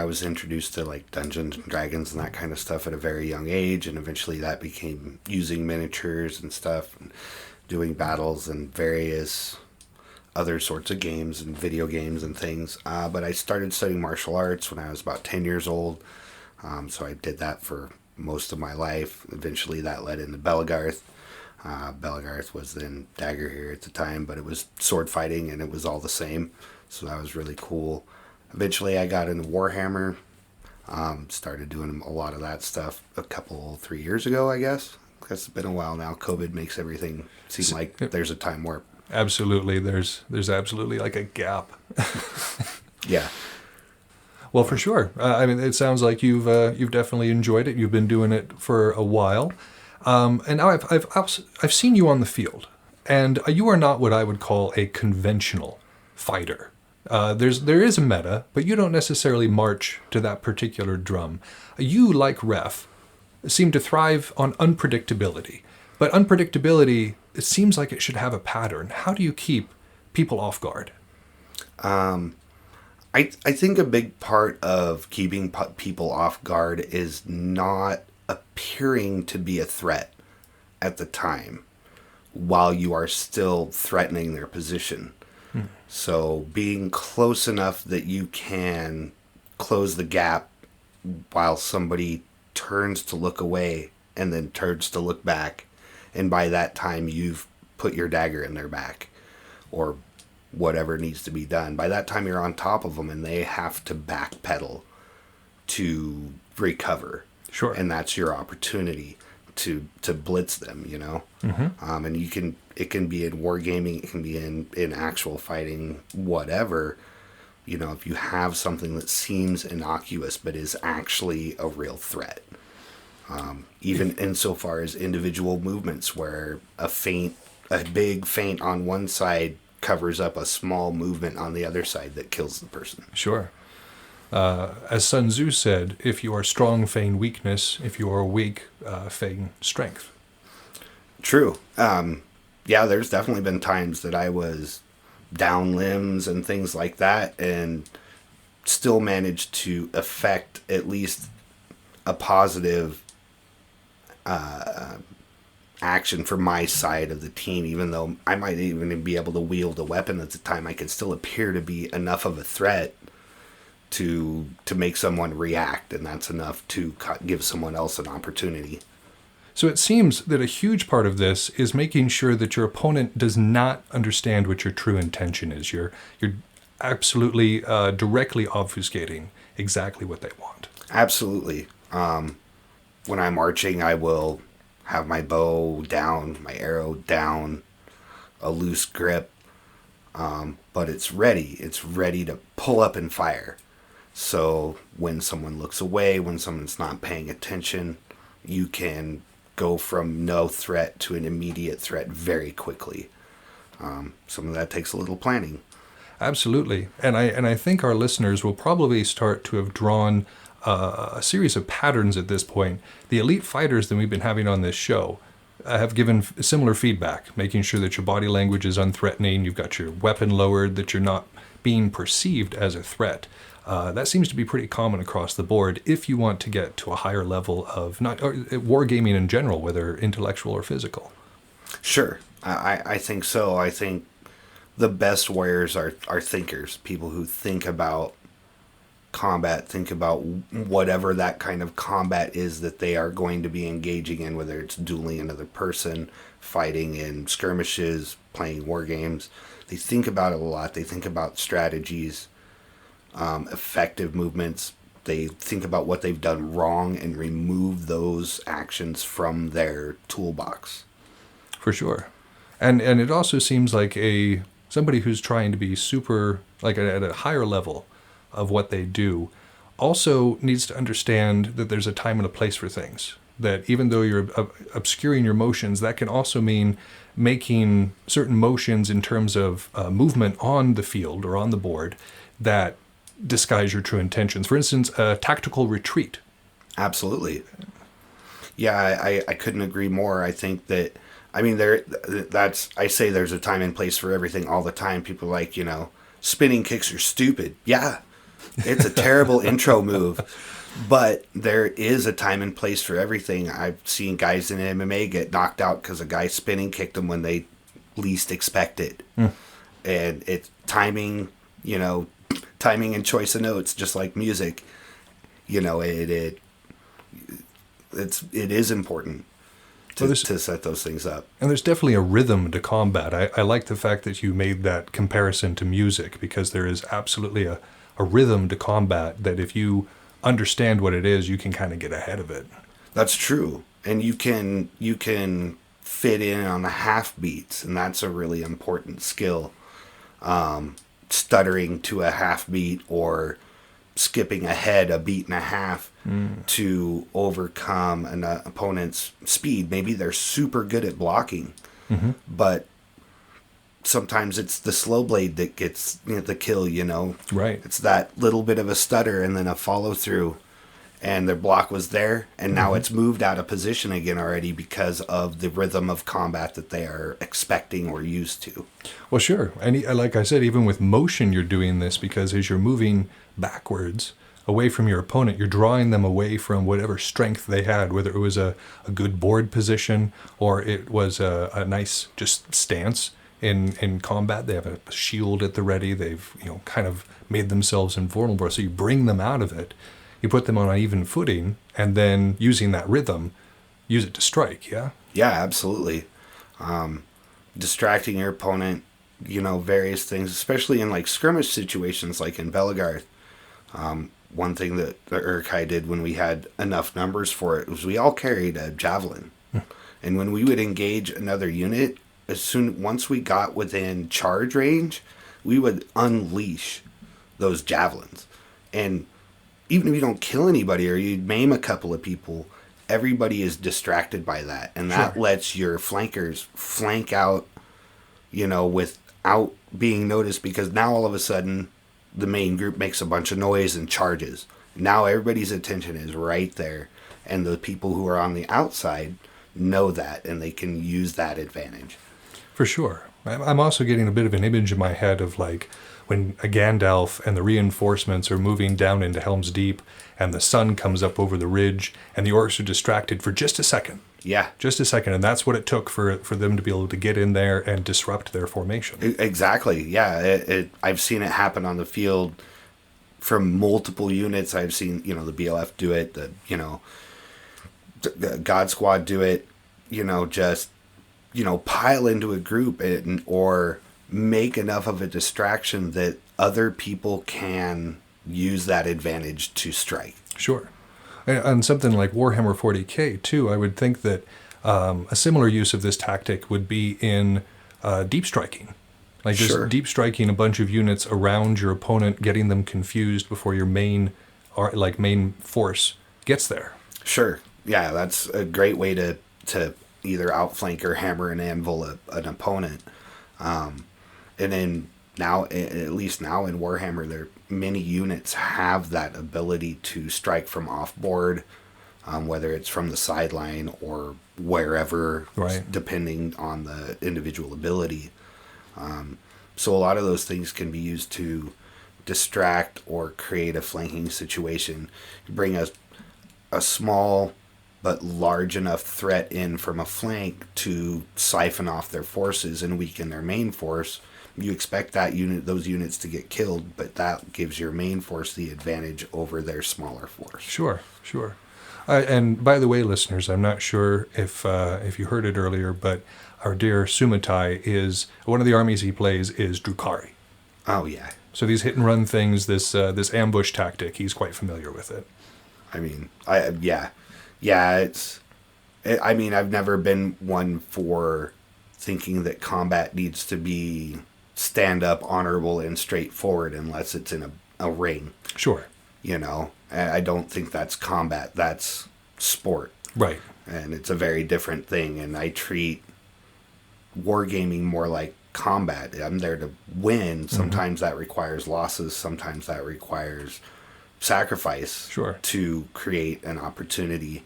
was introduced to like Dungeons and Dragons and that kind of stuff at a very young age, and eventually that became using miniatures and stuff, and doing battles and various other sorts of games and video games and things. But I started studying martial arts when I was about 10 years old, so I did that for most of my life. Eventually that led into Bellegarth. Bellegarth was then Dagger here at the time, but it was sword fighting and it was all the same, so that was really cool. Eventually I got into Warhammer, started doing a lot of that stuff 3 years ago, I guess. It's been a while now. COVID makes everything seem like there's a time warp. Absolutely. There's absolutely like a gap. Yeah. Well, for sure. It sounds like you've definitely enjoyed it. You've been doing it for a while. And now I've seen you on the field, and you are not what I would call a conventional fighter. There is a meta, but you don't necessarily march to that particular drum. You, like Ref, seem to thrive on unpredictability. But unpredictability, it seems like it should have a pattern. How do you keep people off guard? I think a big part of keeping people off guard is not appearing to be a threat at the time while you are still threatening their position. So being close enough that you can close the gap while somebody turns to look away and then turns to look back, and by that time you've put your dagger in their back or whatever needs to be done. By that time you're on top of them and they have to backpedal to recover. Sure. And that's your opportunity. to blitz them, you know. And it can be in wargaming, it can be in actual fighting, whatever. You know, if you have something that seems innocuous but is actually a real threat. Even insofar as individual movements where a big feint on one side covers up a small movement on the other side that kills the person. Sure. As Sun Tzu said, if you are strong, feign weakness. If you are weak, feign strength. True. Yeah, there's definitely been times that I was down limbs and things like that and still managed to affect at least a positive action for my side of the team. Even though I might even be able to wield a weapon at the time, I could still appear to be enough of a threat to make someone react, and that's enough to give someone else an opportunity. So it seems that a huge part of this is making sure that your opponent does not understand what your true intention is. You're absolutely directly obfuscating exactly what they want. Absolutely. When I'm marching, I will have my bow down, my arrow down, a loose grip, but it's ready. It's ready to pull up and fire. So when someone looks away, when someone's not paying attention, you can go from no threat to an immediate threat very quickly. Some of that takes a little planning. Absolutely. And I think our listeners will probably start to have drawn a series of patterns at this point. The elite fighters that we've been having on this show have given similar feedback, making sure that your body language is unthreatening, you've got your weapon lowered, that you're not being perceived as a threat. That seems to be pretty common across the board if you want to get to a higher level of wargaming in general, whether intellectual or physical. Sure. I think so. I think the best warriors are thinkers, people who think about combat, think about whatever that kind of combat is that they are going to be engaging in, whether it's dueling another person, fighting in skirmishes, playing war games. They think about it a lot. They think about strategies, effective movements. They think about what they've done wrong and remove those actions from their toolbox. For sure. And it also seems like somebody who's trying to be super, like at a higher level of what they do, also needs to understand that there's a time and a place for things. That even though you're obscuring your motions, that can also mean making certain motions in terms of movement on the field or on the board that disguise your true intentions. For instance, a tactical retreat. Absolutely. Yeah, I couldn't agree more. I think that, I say there's a time and place for everything all the time. People are like, spinning kicks are stupid. Yeah, it's a terrible intro move. But there is a time and place for everything. I've seen guys in MMA get knocked out because a guy spinning kicked them when they least expect it. And it's timing, timing and choice of notes, just like music. It is important to set those things up. And there's definitely a rhythm to combat. I like the fact that you made that comparison to music, because there is absolutely a rhythm to combat that if you understand what it is, you can kind of get ahead of it. That's true. And you can fit in on the half beats, and that's a really important skill. Stuttering to a half beat or skipping ahead a beat and a half to overcome an opponent's speed. Maybe they're super good at blocking, but sometimes it's the slow blade that gets the kill, Right. It's that little bit of a stutter and then a follow through, and their block was there, and now it's moved out of position again already because of the rhythm of combat that they are expecting or used to. Well, sure. And like I said, even with motion, you're doing this because as you're moving backwards away from your opponent, you're drawing them away from whatever strength they had, whether it was a good board position or it was a nice just stance. In combat, they have a shield at the ready. They've kind of made themselves invulnerable. So you bring them out of it, you put them on an even footing, and then using that rhythm, use it to strike. Yeah. Yeah, absolutely. Distracting your opponent, various things, especially in like skirmish situations, like in Belagarth. One thing that the Urkai did when we had enough numbers for it was we all carried a javelin. And when we would engage another unit, once we got within charge range, we would unleash those javelins. And even if you don't kill anybody or you maim a couple of people, everybody is distracted by that. And that lets your flankers flank out, without being noticed, because now all of a sudden the main group makes a bunch of noise and charges. Now everybody's attention is right there. And the people who are on the outside know that, and they can use that advantage. For sure. I'm also getting a bit of an image in my head of like when a Gandalf and the reinforcements are moving down into Helm's Deep and the sun comes up over the ridge and the orcs are distracted for just a second. Yeah. Just a second. And that's what it took for them to be able to get in there and disrupt their formation. Exactly. Yeah. I've seen it happen on the field from multiple units. I've seen, the BLF do it, the God Squad do it, just, pile into a group or make enough of a distraction that other people can use that advantage to strike. Sure. And something like Warhammer 40K, too, I would think that a similar use of this tactic would be in deep striking. Like just deep striking a bunch of units around your opponent, getting them confused before your main force gets there. Sure. Yeah, that's a great way to either outflank or hammer and anvil an opponent. And then now, at least now in Warhammer, many units have that ability to strike from off board, whether it's from the sideline or wherever, depending on the individual ability. So a lot of those things can be used to distract or create a flanking situation. Bring a small but large enough threat in from a flank to siphon off their forces and weaken their main force. You expect those units to get killed, but that gives your main force the advantage over their smaller force. Sure. And by the way, listeners, I'm not sure if you heard it earlier, but our dear Soo Ma Tai is one of the armies he plays is Drukhari. Oh yeah. So these hit and run things, this ambush tactic, he's quite familiar with it. I mean, I've never been one for thinking that combat needs to be stand up, honorable, and straightforward unless it's in a ring. Sure. I don't think that's combat. That's sport. Right. And it's a very different thing. And I treat wargaming more like combat. I'm there to win. Sometimes that requires losses. Sometimes that requires sacrifice. Sure. To create an opportunity.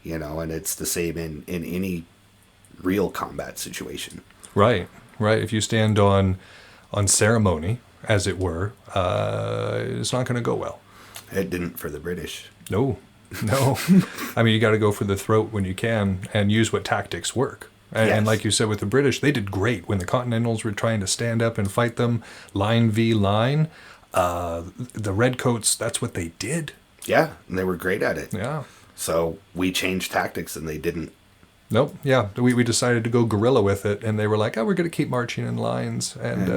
And it's the same in any real combat situation. Right. If you stand on ceremony, as it were, it's not going to go well. It didn't for the British. No. I mean, you got to go for the throat when you can and use what tactics work. And like you said with the British, they did great when the Continentals were trying to stand up and fight them line v line. The Redcoats, that's what they did. Yeah, and they were great at it. Yeah. So we changed tactics and they didn't. Nope. Yeah. We decided to go guerrilla with it, and they were like, we're going to keep marching in lines. And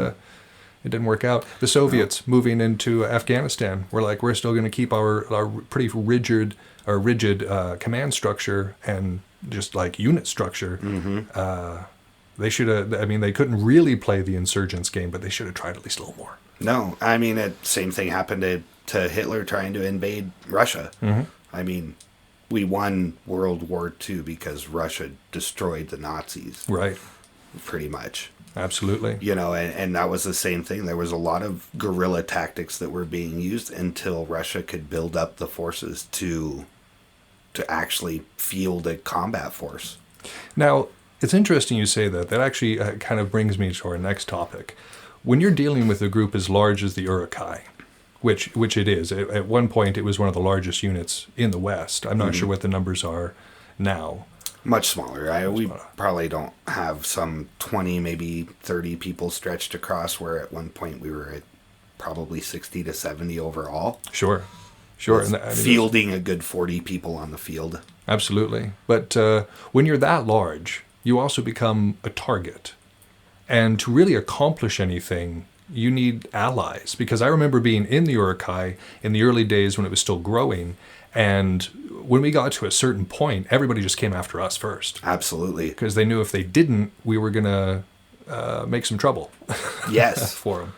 it didn't work out. The Soviets moving into Afghanistan were like, we're still going to keep our pretty rigid command structure and just like unit structure. They should have, they couldn't really play the insurgents game, but they should have tried at least a little more. No. Same thing happened to Hitler trying to invade Russia. We won World War II because Russia destroyed the Nazis. Right. Pretty much. Absolutely. And that was the same thing. There was a lot of guerrilla tactics that were being used until Russia could build up the forces to actually field a combat force. Now, it's interesting you say that. That actually kind of brings me to our next topic. When you're dealing with a group as large as the Uruk-hai, which it is. At one point, it was one of the largest units in the West. I'm not sure what the numbers are now. Much smaller. We probably don't have some 20, maybe 30 people stretched across, where at one point we were at probably 60 to 70 overall. Sure. And fielding a good 40 people on the field. Absolutely. But when you're that large, you also become a target. And to really accomplish anything you need allies. Because I remember being in the Urukai in the early days when it was still growing, and when we got to a certain point, everybody just came after us first. Absolutely. Because they knew if they didn't, we were going to make some trouble. Yes. For them.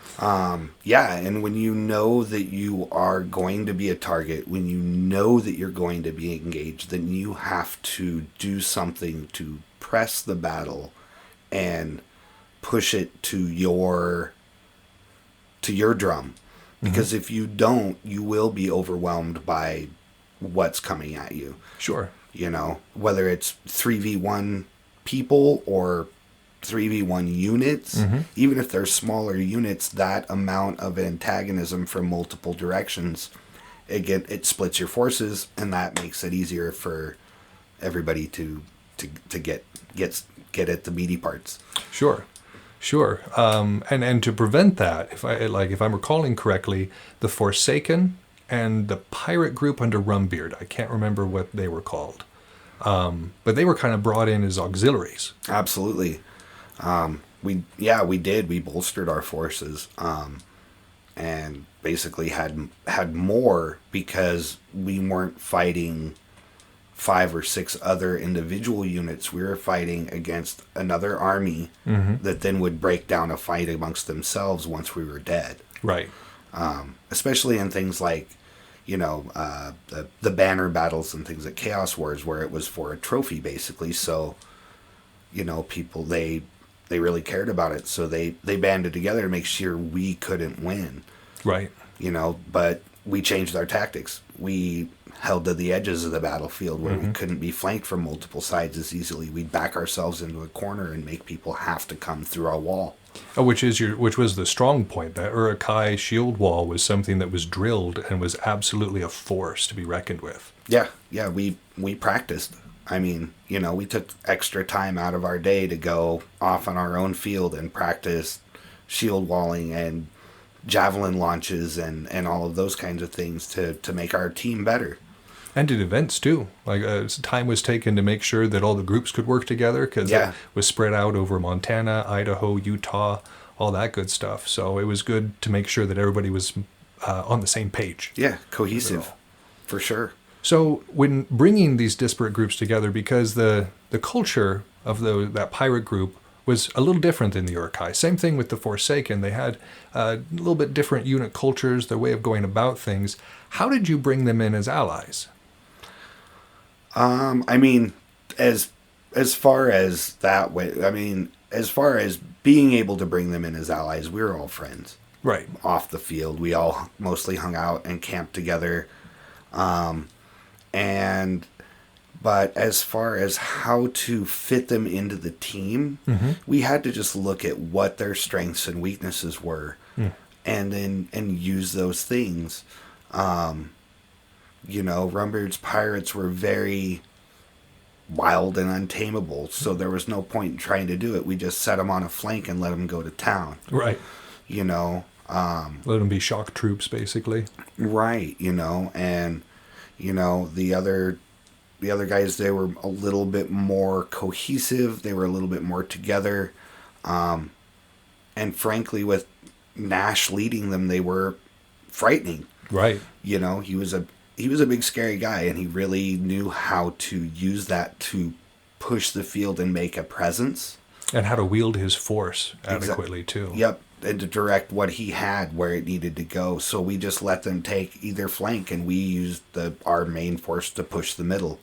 Yeah, and when you know that you are going to be a target, when you know that you're going to be engaged, then you have to do something to press the battle and push it to your drum. Because if you don't, you will be overwhelmed by what's coming at you. Sure. You know, whether it's 3v1 people or 3v1 units, even if they're smaller units, that amount of antagonism from multiple directions, again, it splits your forces, and that makes it easier for everybody to get at the meaty parts. Sure. And to prevent that, if I'm recalling correctly, the Forsaken and the pirate group under Rumbeard, I can't remember what they were called, but they were kind of brought in as auxiliaries. Absolutely. We did. We bolstered our forces, and basically had more because we weren't fighting 5 or 6 other individual units. We were fighting against another army that then would break down a fight amongst themselves once we were dead. Right. Especially in things like, the banner battles and things like Chaos Wars, where it was for a trophy basically. So, people, they really cared about it. So they banded together to make sure we couldn't win. Right. But we changed our tactics. We held to the edges of the battlefield where we couldn't be flanked from multiple sides as easily. We'd back ourselves into a corner and make people have to come through our wall. Oh, which was the strong point. That Urukai shield wall was something that was drilled and was absolutely a force to be reckoned with. Yeah, we practiced. I mean, we took extra time out of our day to go off on our own field and practice shield walling and javelin launches and all of those kinds of things to make our team better. And did events too. Time was taken to make sure that all the groups could work together, because it was spread out over Montana, Idaho, Utah, all that good stuff. So it was good to make sure that everybody was on the same page. Yeah, cohesive, for sure. So when bringing these disparate groups together, because the culture of that pirate group was a little different than the Urukai. Same thing with the Forsaken. They had a little bit different unit cultures, their way of going about things. How did you bring them in as allies? I mean, as far as that way, I mean, as far as being able to bring them in as allies, we were all friends. Right. Off the field. We all mostly hung out and camped together. But as far as how to fit them into the team, we had to just look at what their strengths and weaknesses were, and use those things. Rumbeard's pirates were very wild and untamable, so there was no point in trying to do it. We just set them on a flank and let them go to town. Right. Let them be shock troops, basically. Right. And the other guys, they were a little bit more cohesive. They were a little bit more together. And frankly, with Nash leading them, they were frightening. Right. He was a big, scary guy, and he really knew how to use that to push the field and make a presence. And how to wield his force adequately, too. Yep. And to direct what he had where it needed to go. So we just let them take either flank, and we used our main force to push the middle.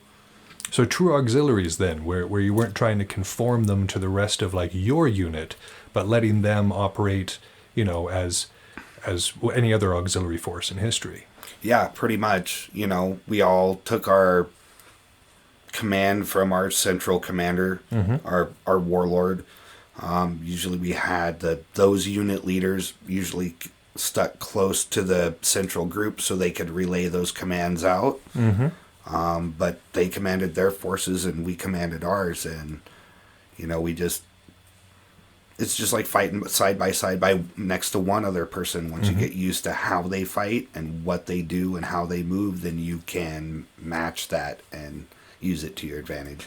So true auxiliaries then, where you weren't trying to conform them to the rest of your unit, but letting them operate, as any other auxiliary force in history. Yeah, pretty much. We all took our command from our central commander, our warlord. Usually we had those unit leaders usually stuck close to the central group so they could relay those commands out. But they commanded their forces and we commanded ours, and it's just like fighting side by side next to one other person. Once you get used to how they fight and what they do and how they move, then you can match that and use it to your advantage.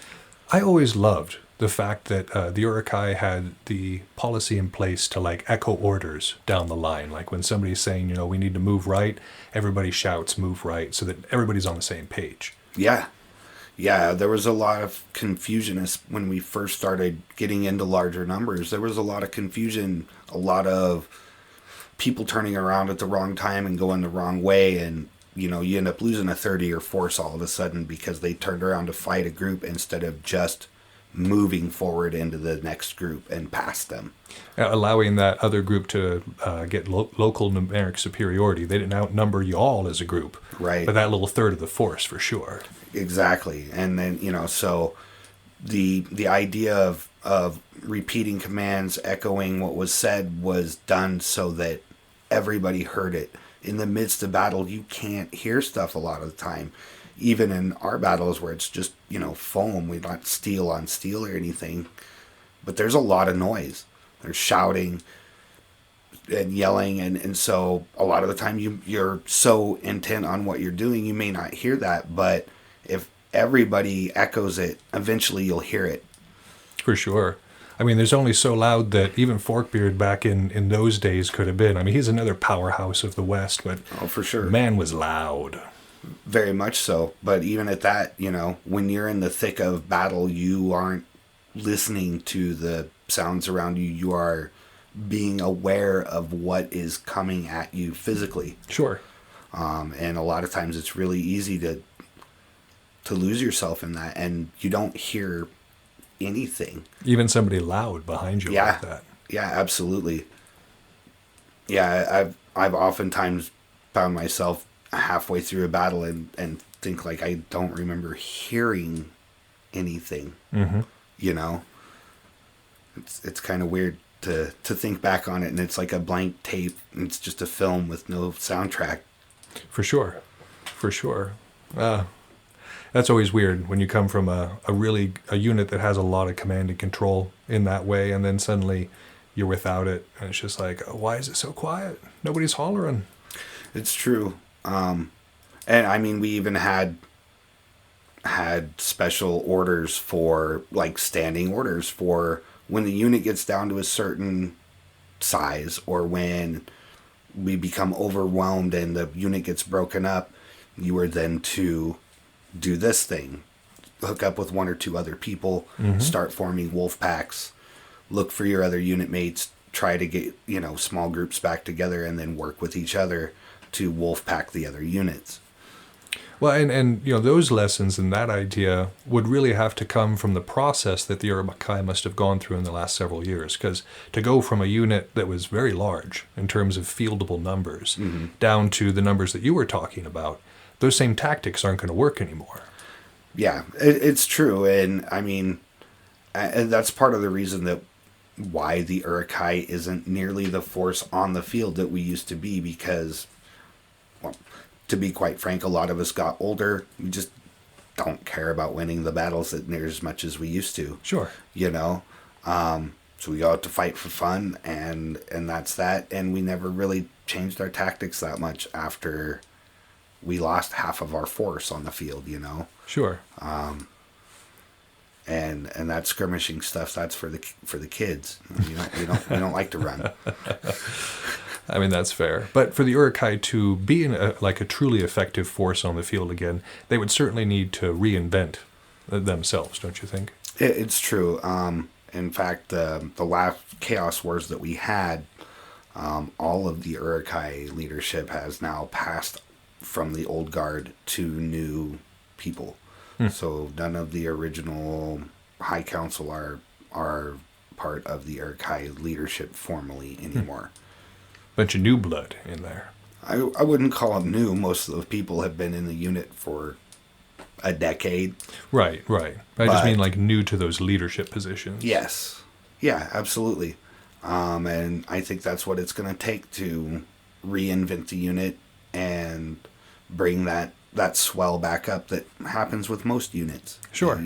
I always loved the fact that the Urukai had the policy in place to like echo orders down the line. Like when somebody's saying, we need to move right, everybody shouts move right so that everybody's on the same page. Yeah. Yeah, there was a lot of confusion when we first started getting into larger numbers. There was a lot of confusion, a lot of people turning around at the wrong time and going the wrong way. And, you end up losing a third of your force all of a sudden because they turned around to fight a group instead of just moving forward into the next group and past them. Allowing that other group to get local numeric superiority. They didn't outnumber you all as a group. Right. But that little third of the force, for sure. Exactly. And then, so the idea of repeating commands, echoing what was said was done so that everybody heard it. In the midst of battle, you can't hear stuff a lot of the time. Even in our battles where it's just, foam, we're not steel on steel or anything. But there's a lot of noise. There's shouting and yelling. And so a lot of the time you're so intent on what you're doing, you may not hear that. But if everybody echoes it, eventually you'll hear it. For sure. I mean, there's only so loud that even Forkbeard back in those days could have been. I mean, he's another powerhouse of the West, but oh, for sure, man was loud. Very much so. But even at that, when you're in the thick of battle, you aren't listening to the sounds around you. You are being aware of what is coming at you physically. Sure. And a lot of times it's really easy to lose yourself in that, and you don't hear anything. Even somebody loud behind you like that. Yeah, absolutely. Yeah, I've oftentimes found myself halfway through a battle and think like I don't remember hearing anything. Mm-hmm. It's kind of weird to think back on it, and it's like a blank tape, and it's just a film with no soundtrack. For sure. That's always weird when you come from a unit that has a lot of command and control in that way, and then suddenly you're without it, and it's just like, oh, why is it so quiet? Nobody's hollering. It's true. And I mean, we even had special orders for, like, standing orders for when the unit gets down to a certain size, or when we become overwhelmed and the unit gets broken up, you are then to do this thing. Hook up with one or two other people, start forming wolf packs, look for your other unit mates, try to get, small groups back together, and then work with each other to wolf pack the other units. Well, and those lessons and that idea would really have to come from the process that the Urukai must have gone through in the last several years. Because to go from a unit that was very large in terms of fieldable numbers down to the numbers that you were talking about, those same tactics aren't going to work anymore. Yeah, it's true. And I mean, and that's part of the reason that why the Urukai isn't nearly the force on the field that we used to be, because, well, to be quite frank, a lot of us got older. We just don't care about winning the battles near as much as we used to. Sure. So we go out to fight for fun, and that's that. And we never really changed our tactics that much after we lost half of our force on the field, Sure. And that skirmishing stuff, that's for the kids. We don't like to run. I mean, that's fair. But for the Urukai to be a truly effective force on the field again, they would certainly need to reinvent themselves, don't you think? It's true. In fact, the last Chaos Wars that we had, all of the Urukai leadership has now passed from the old guard to new people. So none of the original High Council are part of the Urukai leadership formally anymore. Bunch of new blood in there. I wouldn't call them new. Most of the people have been in the unit for a decade. Right. I just mean like new to those leadership positions. Yes. Yeah, absolutely. And I think that's what it's going to take to reinvent the unit and bring that swell back up that happens with most units. Sure.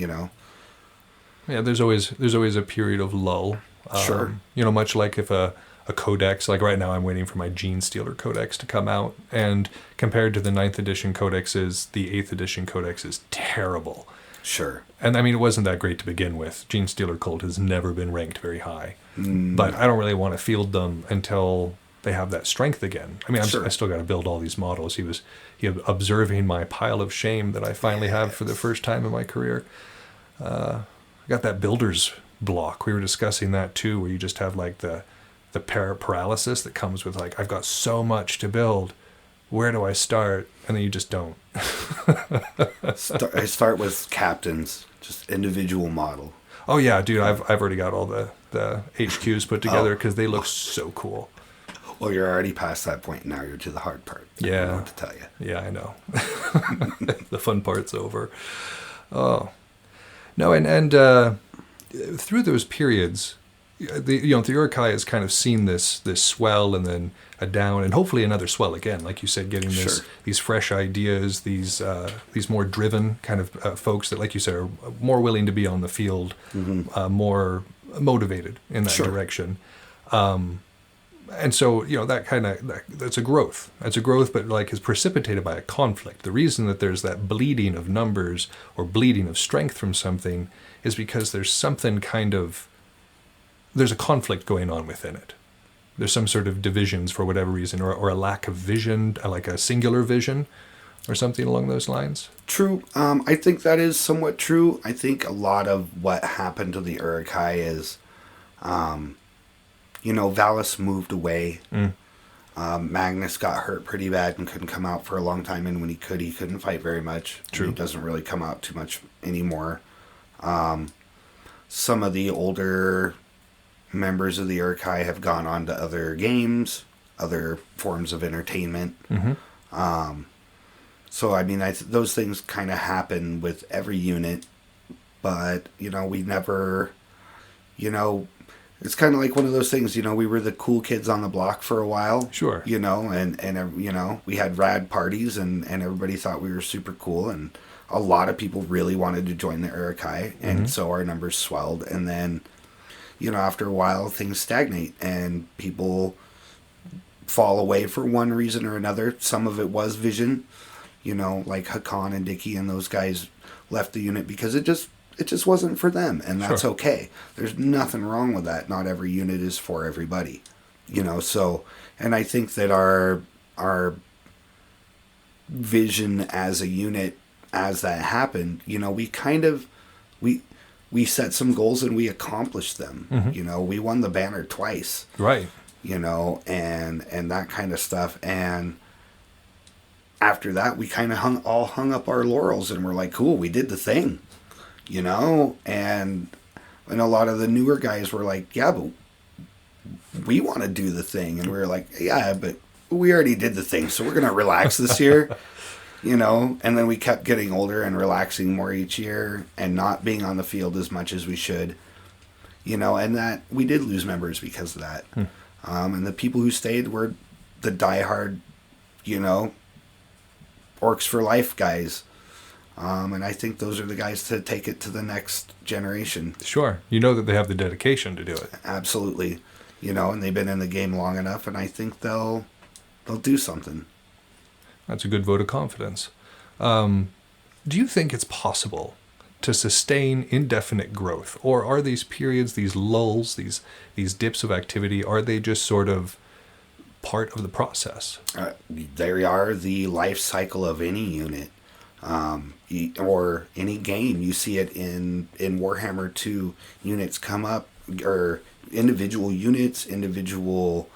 Yeah, there's always a period of lull. Sure. Much like if a codex, like right now I'm waiting for my Gene Stealer codex to come out, and compared to the 9th edition codexes, the 8th edition codex is terrible. Sure. And I mean, it wasn't that great to begin with. Gene Stealer Cult has never been ranked very high. But I don't really want to field them until they have that strength again. I mean, Sure. I still got to build all these models. He observing my pile of shame that I finally have for the first time in my career. I got that builder's block. We were discussing that too, where you just have like the paralysis that comes with like, I've got so much to build. Where do I start? And then you just don't. I start with captains, just individual model. Oh yeah, dude, I've already got all the HQs put together because they look so cool. Well, you're already past that point. Now you're to the hard part. I don't know what to tell you. Yeah, I know. The fun part's over. Oh. No, and through those periods, the Urukai has kind of seen this swell and then a down and hopefully another swell again, like you said, getting these fresh ideas, these more driven kind of folks that, like you said, are more willing to be on the field, more motivated in that direction. And so, that's a growth. That's a growth, but like is precipitated by a conflict. The reason that there's that bleeding of numbers or bleeding of strength from something is because there's a conflict going on within it. There's some sort of divisions for whatever reason, or a lack of vision, like a singular vision, or something along those lines. True. I think that is somewhat true. I think a lot of what happened to the Urukai is, Valis moved away. Magnus got hurt pretty bad and couldn't come out for a long time, and when he couldn't fight very much. True. He doesn't really come out too much anymore. Some of the older members of the Urukai have gone on to other games, other forms of entertainment. So, I mean, those things kind of happen with every unit, but, we never, it's kind of like one of those things, we were the cool kids on the block for a while. Sure. And we had rad parties and everybody thought we were super cool, and a lot of people really wanted to join the Urukai, and so our numbers swelled, and then, after a while, things stagnate and people fall away for one reason or another. Some of it was vision, like Hakan and Dicky and those guys left the unit because it just wasn't for them, and that's okay. There's nothing wrong with that. Not every unit is for everybody, so, and I think that our vision as a unit, as that happened, we set some goals and we accomplished them. We won the banner twice. Right. And that kind of stuff. And after that, we kind of hung up our laurels and we're like, cool, we did the thing. And a lot of the newer guys were like, yeah, but we want to do the thing. And we were like, yeah, but we already did the thing, so we're going to relax this year. And then we kept getting older and relaxing more each year and not being on the field as much as we should, and that we did lose members because of that. And the people who stayed were the diehard, Orcs for Life guys. And I think those are the guys to take it to the next generation. Sure. That they have the dedication to do it. Absolutely. And they've been in the game long enough, and I think they'll do something. That's a good vote of confidence. Do you think it's possible to sustain indefinite growth? Or are these periods, these lulls, these dips of activity, are they just sort of part of the process? They are the life cycle of any unit. Or any game. You see it in Warhammer 2, units come up, or individual units, individual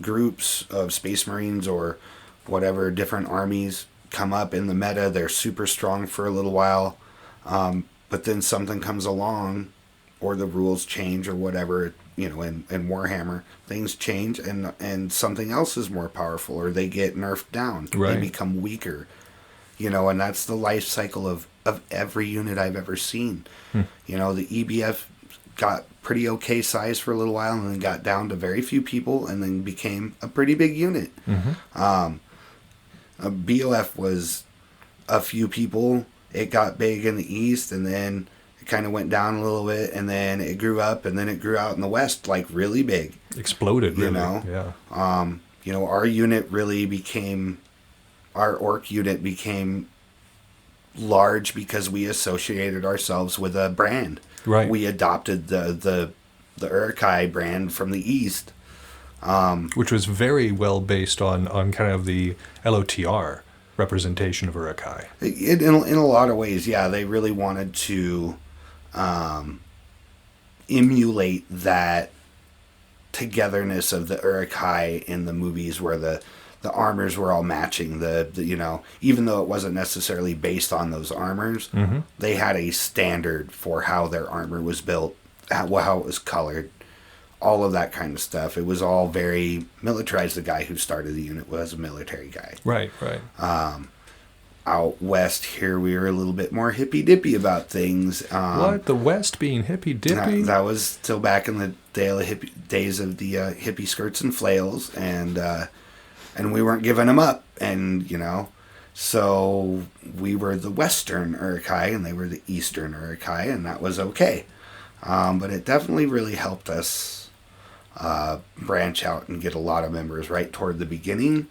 groups of Space Marines or whatever, different armies come up in the meta. They're super strong for a little while, but then something comes along, or the rules change or whatever. In Warhammer, things change and something else is more powerful, or they get nerfed down. Right. They become weaker. And that's the life cycle of every unit I've ever seen. The EBF got pretty okay size for a little while and then got down to very few people and then became a pretty big unit. BOF was a few people. It got big in the east and then it kind of went down a little bit and then it grew up and then it grew out in the west like really big. Exploded, really. Yeah. Our unit really became... Our orc unit became large because we associated ourselves with a brand. Right. We adopted the Uruk-hai brand from the East. Which was very well based on kind of the LOTR representation of Uruk-hai. In a lot of ways, yeah. They really wanted to emulate that togetherness of the Uruk-hai in the movies where the armors were all matching. The even though it wasn't necessarily based on those armors, they had a standard for how their armor was built, how it was colored, all of that kind of stuff. It was all very militarized. The guy who started the unit was a military guy. Right. Out west here, we were a little bit more hippy-dippy about things. What? The West being hippy-dippy? That was still back in the days of the hippie skirts and flails, and we weren't giving them up. And, so we were the Western Uruk-hai, and they were the Eastern Uruk-hai, and that was okay. But it definitely really helped us branch out and get a lot of members right toward the beginning.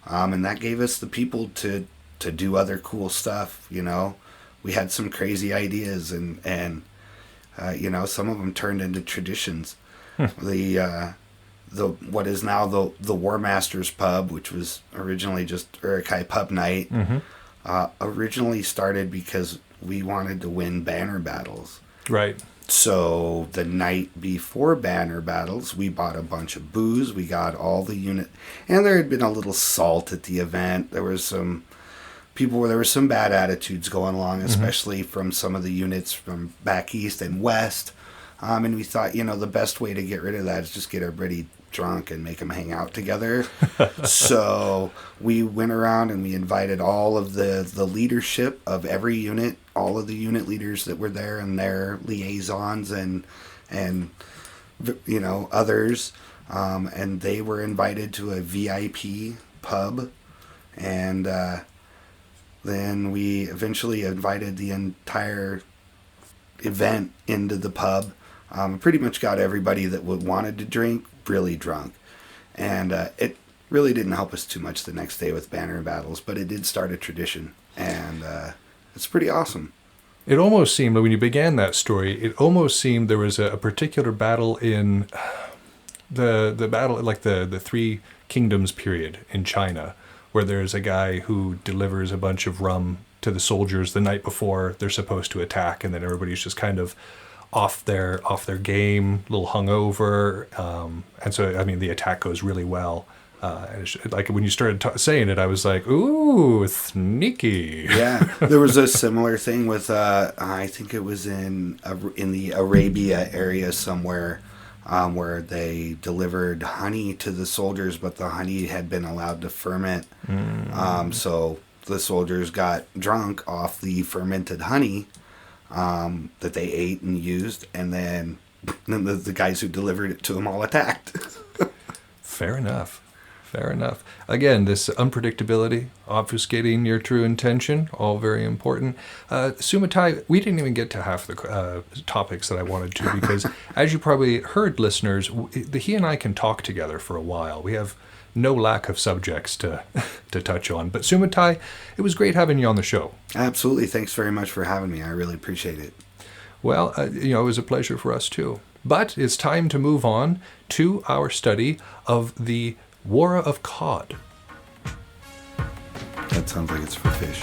And that gave us the people to do other cool stuff. We had some crazy ideas, and some of them turned into traditions. The what is now the Warmaster's Pub, which was originally just Uruk-hai Pub Night, originally started because we wanted to win banner battles. Right. So the night before banner battles, we bought a bunch of booze. We got all the unit, and there had been a little salt at the event. There was some people where there were some bad attitudes going along, especially from some of the units from back east and west. And we thought, the best way to get rid of that is just get everybody drunk and make them hang out together. So we went around and we invited all of the leadership of every unit, all of the unit leaders that were there and their liaisons and others. And they were invited to a VIP pub. And then we eventually invited the entire event into the pub. Pretty much got everybody that wanted to drink really drunk. And it really didn't help us too much the next day with banner battles, but it did start a tradition. And it's pretty awesome. It almost seemed, when you began that story, it almost seemed there was a particular battle in the battle, like the Three Kingdoms period in China, where there's a guy who delivers a bunch of rum to the soldiers the night before they're supposed to attack, and then everybody's just kind of off their game, a little hungover, and so the attack goes really well. And like when you started saying it, I was like, "Ooh, sneaky!" Yeah, there was a similar thing with I think it was in the Arabia area somewhere, where they delivered honey to the soldiers, but the honey had been allowed to ferment. So the soldiers got drunk off the fermented honey that they ate and used, and then the guys who delivered it to them all attacked. Fair enough. Again, this unpredictability, obfuscating your true intention, all very important. Soo Ma Tai, we didn't even get to half the topics that I wanted to, because as you probably heard, listeners, he and I can talk together for a while. We have no lack of subjects to touch on. But Soo Ma Tai, it was great having you on the show. Absolutely. Thanks very much for having me. I really appreciate it. Well, it was a pleasure for us too. But it's time to move on to our study of the War of Cod. That sounds like it's for fish.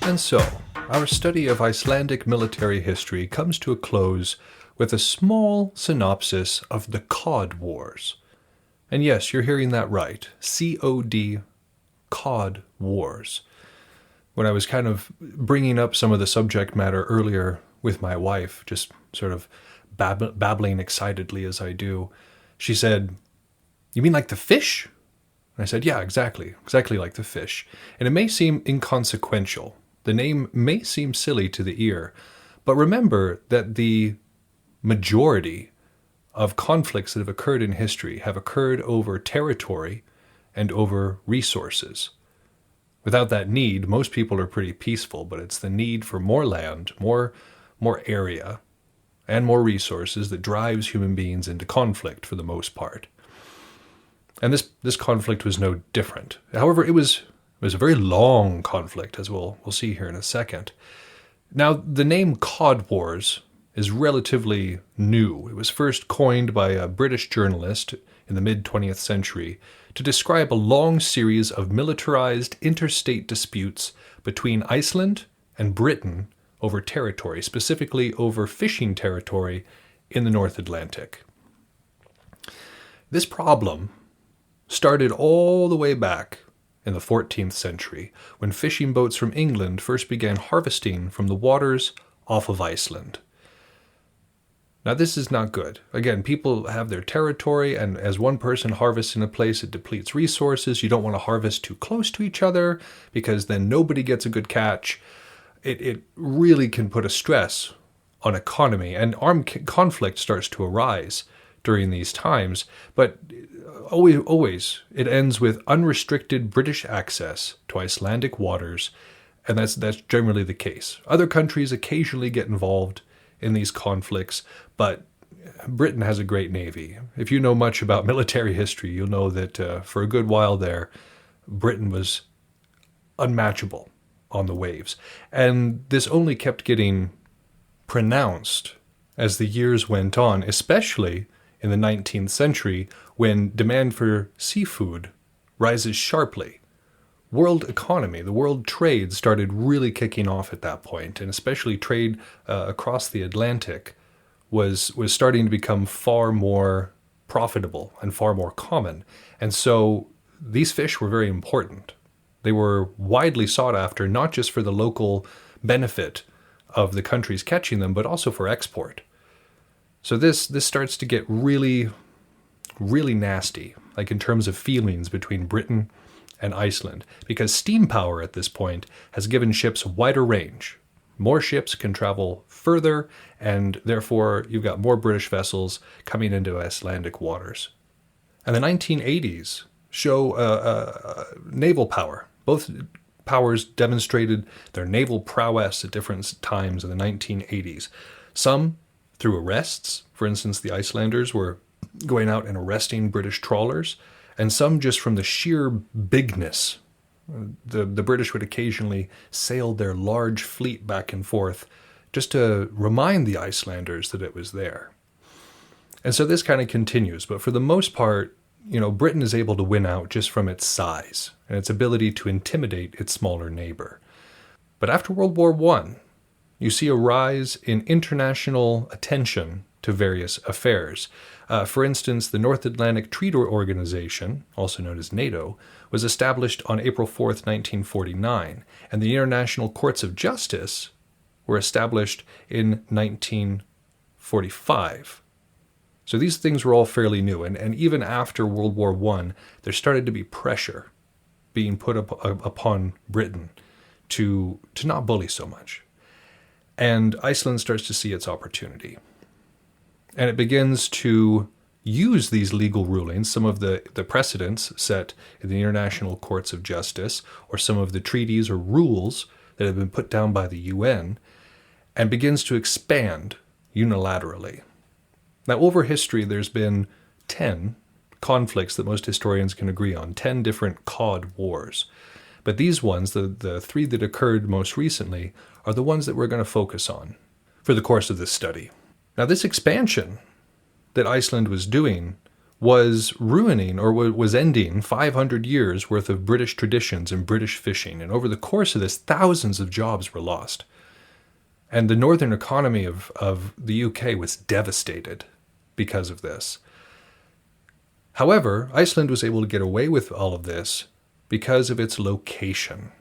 And so, our study of Icelandic military history comes to a close with a small synopsis of the Cod Wars. And yes, you're hearing that right. C-O-D, Cod Wars. When I was kind of bringing up some of the subject matter earlier with my wife, just sort of babbling excitedly as I do, she said, "You mean like the fish?" And I said, "Yeah, exactly like the fish. And it may seem inconsequential. The name may seem silly to the ear, but remember that the majority of conflicts that have occurred in history have occurred over territory and over resources. Without that need, most people are pretty peaceful, but it's the need for more land, more area, and more resources that drives human beings into conflict for the most part. And this conflict was no different. However, it was a very long conflict, as we'll see here in a second. Now, the name Cod Wars is relatively new. It was first coined by a British journalist in the mid-20th century to describe a long series of militarized interstate disputes between Iceland and Britain over territory, specifically over fishing territory in the North Atlantic. This problem started all the way back in the 14th century, when fishing boats from England first began harvesting from the waters off of Iceland. Now, this is not good. Again, people have their territory, and as one person harvests in a place, it depletes resources. You don't want to harvest too close to each other, because then nobody gets a good catch. It really can put a stress on economy, and armed conflict starts to arise during these times. But always, it ends with unrestricted British access to Icelandic waters, and that's generally the case. Other countries occasionally get involved in these conflicts, but Britain has a great navy. If you know much about military history, you'll know that for a good while there, Britain was unmatchable on the waves. And this only kept getting pronounced as the years went on, especially in the 19th century, when demand for seafood rises sharply. World economy, the world trade started really kicking off at that point, and especially trade across the Atlantic was starting to become far more profitable and far more common. And so these fish were very important. They were widely sought after, not just for the local benefit of the countries catching them, but also for export. So this starts to get really, really nasty, like in terms of feelings between Britain and Iceland, because steam power at this point has given ships a wider range. More ships can travel further, and therefore you've got more British vessels coming into Icelandic waters. And the 1980s show naval power. Both powers demonstrated their naval prowess at different times in the 1980s. Some through arrests. For instance, the Icelanders were going out and arresting British trawlers, and some just from the sheer bigness. The British would occasionally sail their large fleet back and forth just to remind the Icelanders that it was there. And so this kind of continues, but for the most part, Britain is able to win out just from its size and its ability to intimidate its smaller neighbor. But after World War I, you see a rise in international attention to various affairs. For instance, the North Atlantic Treaty Organization, also known as NATO, was established on April 4th, 1949, and the International Courts of Justice were established in 1945. So these things were all fairly new, and even after World War I, there started to be pressure being put upon Britain to not bully so much. And Iceland starts to see its opportunity. And it begins to use these legal rulings, some of the precedents set in the International Courts of Justice, or some of the treaties or rules that have been put down by the UN, and begins to expand unilaterally. Now, over history, there's been 10 conflicts that most historians can agree on, 10 different Cod Wars. But these ones, the three that occurred most recently, are the ones that we're going to focus on for the course of this study. Now, this expansion that Iceland was doing was ruining, or was ending, 500 years worth of British traditions and British fishing. And over the course of this, thousands of jobs were lost. And the northern economy of the UK was devastated because of this. However, Iceland was able to get away with all of this because of its location.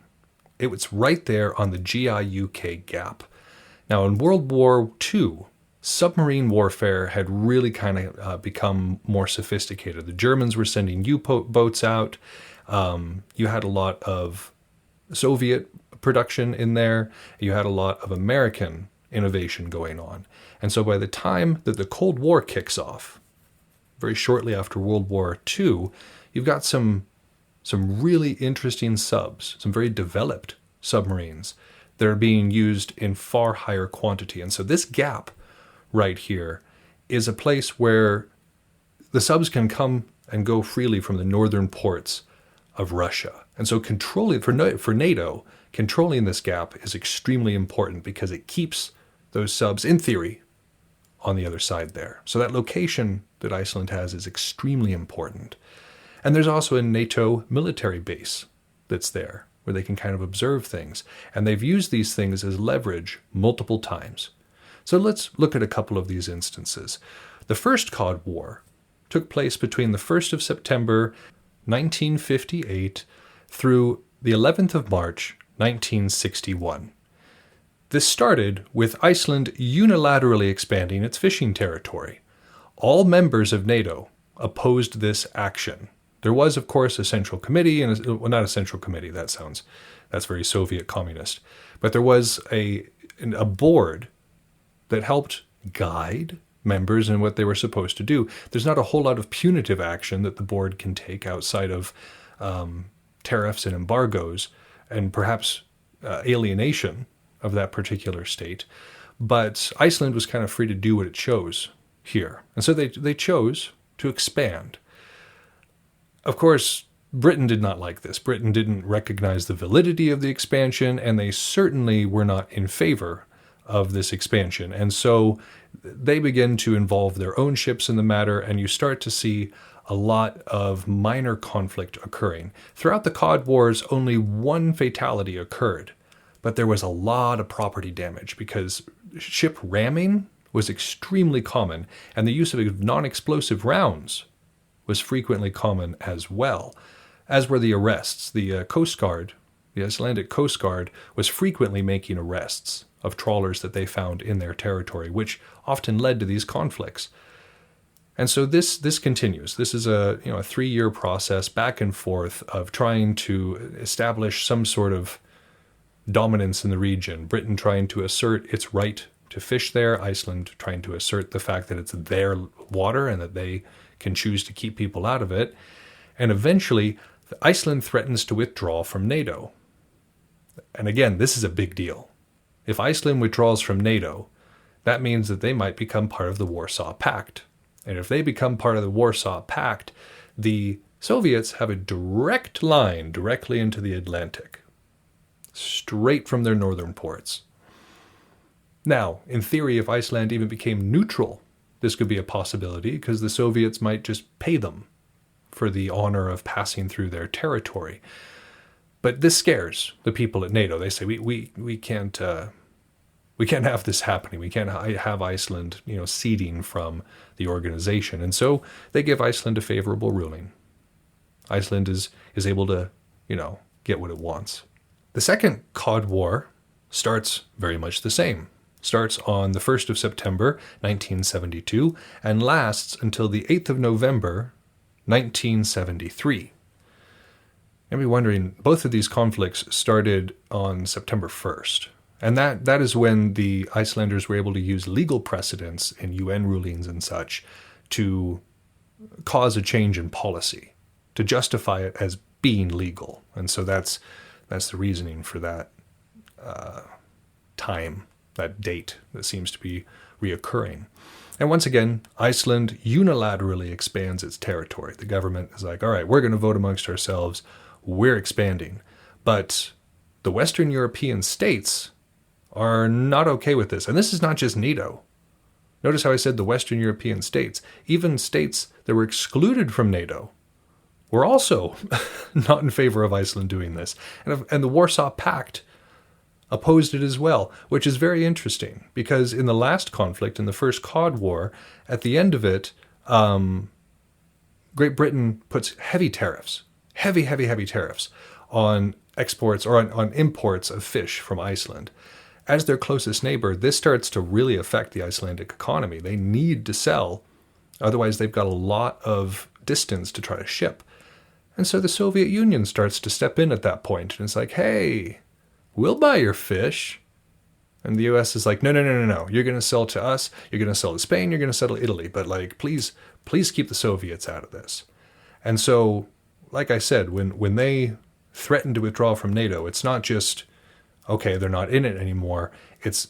It was right there on the GI-UK gap. Now, in World War II, submarine warfare had really kind of become more sophisticated. The Germans were sending U-boats out. You had a lot of Soviet production in there. You had a lot of American innovation going on. And so by the time that the Cold War kicks off, very shortly after World War II, you've got some some really interesting subs, some very developed submarines that are being used in far higher quantity. And so this gap right here is a place where the subs can come and go freely from the northern ports of Russia. And so controlling, for NATO, controlling this gap is extremely important because it keeps those subs, in theory, on the other side there. So that location that Iceland has is extremely important. And there's also a NATO military base that's there where they can kind of observe things. And they've used these things as leverage multiple times. So let's look at a couple of these instances. The first Cod War took place between the 1st of September 1958 through the 11th of March 1961. This started with Iceland unilaterally expanding its fishing territory. All members of NATO opposed this action. There was, of course, a central committee, well, not a central committee, that's very Soviet communist, but there was a board that helped guide members in what they were supposed to do. There's not a whole lot of punitive action that the board can take outside of tariffs and embargoes and perhaps alienation of that particular state. But Iceland was kind of free to do what it chose here. And so they chose to expand. Of course, Britain did not like this. Britain didn't recognize the validity of the expansion, and they certainly were not in favor of this expansion. And so they begin to involve their own ships in the matter, and you start to see a lot of minor conflict occurring. Throughout the Cod Wars, only one fatality occurred, but there was a lot of property damage because ship ramming was extremely common, and the use of non-explosive rounds was frequently common as well, as were the arrests. The Coast Guard, the Icelandic Coast Guard, was frequently making arrests of trawlers that they found in their territory, which often led to these conflicts. And so this continues. This is a 3-year process back and forth of trying to establish some sort of dominance in the region. Britain trying to assert its right to fish there, Iceland trying to assert the fact that it's their water and that they can choose to keep people out of it. And eventually, Iceland threatens to withdraw from NATO. And again, this is a big deal. If Iceland withdraws from NATO, that means that they might become part of the Warsaw Pact. And if they become part of the Warsaw Pact, the Soviets have a direct line directly into the Atlantic, straight from their northern ports. Now, in theory, if Iceland even became neutral, this could be a possibility because the Soviets might just pay them for the honor of passing through their territory. But this scares the people at NATO. They say we can't have this happening. We can't have Iceland, ceding from the organization. And so they give Iceland a favorable ruling. Iceland is able to, get what it wants. The second Cod War starts very much the same. Starts on the 1st of September, 1972, and lasts until the 8th of November, 1973. You'll be wondering, both of these conflicts started on September 1st. And that is when the Icelanders were able to use legal precedents in UN rulings and such to cause a change in policy, to justify it as being legal. And so that's the reasoning for that time, that date that seems to be reoccurring. And once again, Iceland unilaterally expands its territory. The government is like, all right, we're going to vote amongst ourselves. We're expanding. But the Western European states are not okay with this. And this is not just NATO. Notice how I said the Western European states. Even states that were excluded from NATO were also not in favor of Iceland doing this. And the Warsaw Pact opposed it as well, which is very interesting because in the last conflict, in the first Cod War, at the end of it, Great Britain puts heavy tariffs, heavy tariffs on exports or on imports of fish from Iceland. As their closest neighbor, this starts to really affect the Icelandic economy. They need to sell, otherwise they've got a lot of distance to try to ship. And so the Soviet Union starts to step in at that point, and it's like, hey, we'll buy your fish. And the U.S. is like, no. You're going to sell to us. You're going to sell to Spain. You're going to sell to Italy. But please keep the Soviets out of this. And so like I said, when they threaten to withdraw from NATO, it's not just, okay, they're not in it anymore. It's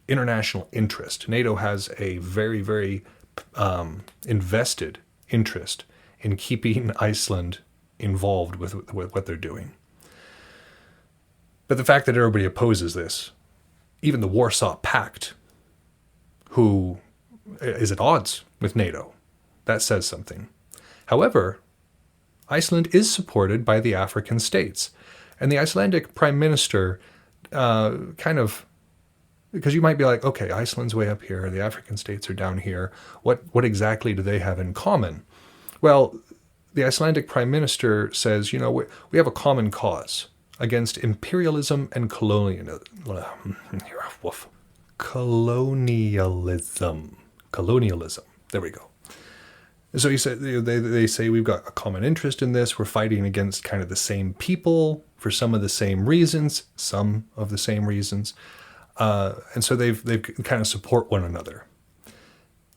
international interest. NATO has a very, very invested interest in keeping Iceland involved with what they're doing. But the fact that everybody opposes this, even the Warsaw Pact, who is at odds with NATO, that says something. However, Iceland is supported by the African states. And the Icelandic prime minister because you might be like, okay, Iceland's way up here, the African states are down here. What exactly do they have in common? Well, the Icelandic prime minister says, we have a common cause against imperialism and colonialism. Colonialism. There we go. So he said, they say we've got a common interest in this. We're fighting against kind of the same people for some of the same reasons. And so they've kind of support one another.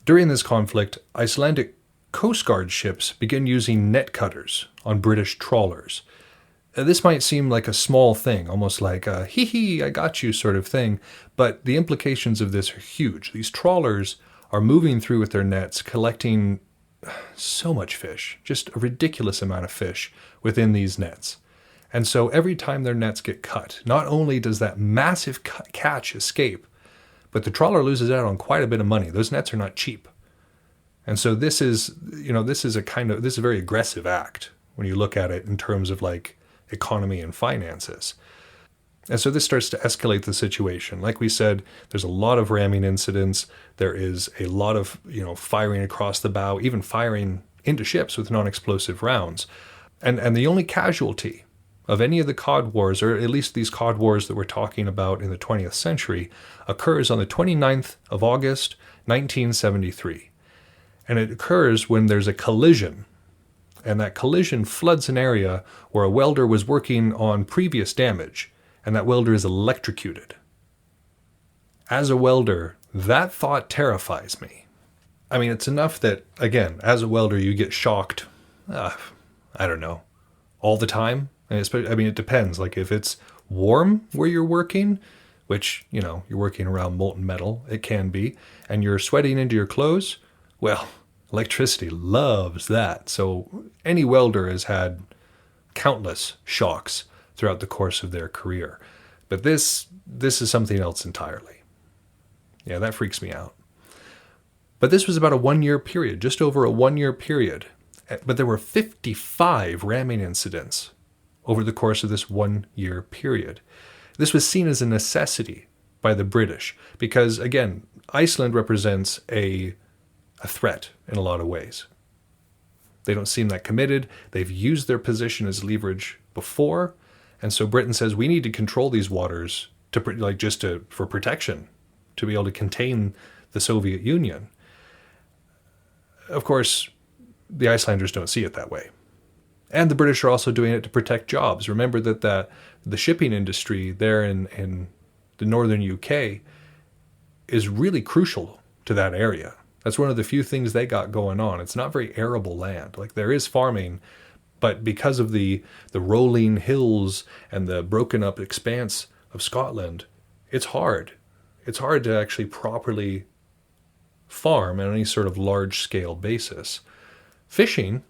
During this conflict, Icelandic Coast Guard ships begin using net cutters on British trawlers. This might seem like a small thing, almost like a hee, I got you sort of thing, but the implications of this are huge. These trawlers are moving through with their nets, collecting so much fish, just a ridiculous amount of fish within these nets. And so every time their nets get cut, not only does that massive catch escape, but the trawler loses out on quite a bit of money. Those nets are not cheap. And so this is a very aggressive act when you look at it in terms of like economy and finances. And so this starts to escalate the situation. Like we said, there's a lot of ramming incidents. There is a lot of, firing across the bow, even firing into ships with non-explosive rounds. And the only casualty of any of the cod wars, or at least these cod wars that we're talking about in the 20th century, occurs on the 29th of August, 1973. And it occurs when there's a collision. And that collision floods an area where a welder was working on previous damage, and that welder is electrocuted. As a welder, that thought terrifies me. I mean, it's enough that, again, as a welder, you get shocked, I don't know, all the time. And it depends. Like if it's warm where you're working, which, you're working around molten metal, it can be, and you're sweating into your clothes, well, electricity loves that. So any welder has had countless shocks throughout the course of their career. But this is something else entirely. Yeah, that freaks me out. But this was about a 1-year period, just over a 1-year period. But there were 55 ramming incidents over the course of this 1-year period. This was seen as a necessity by the British because, again, Iceland represents a threat in a lot of ways. They don't seem that committed. They've used their position as leverage before. And so Britain says we need to control these waters for protection, to be able to contain the Soviet Union. Of course, the Icelanders don't see it that way. And the British are also doing it to protect jobs. Remember that the shipping industry there in the northern UK is really crucial to that area. That's one of the few things they got going on. It's not very arable land. Like there is farming, but because of the rolling hills and the broken up expanse of Scotland, it's hard. It's hard to actually properly farm on any sort of large scale basis. Fishing,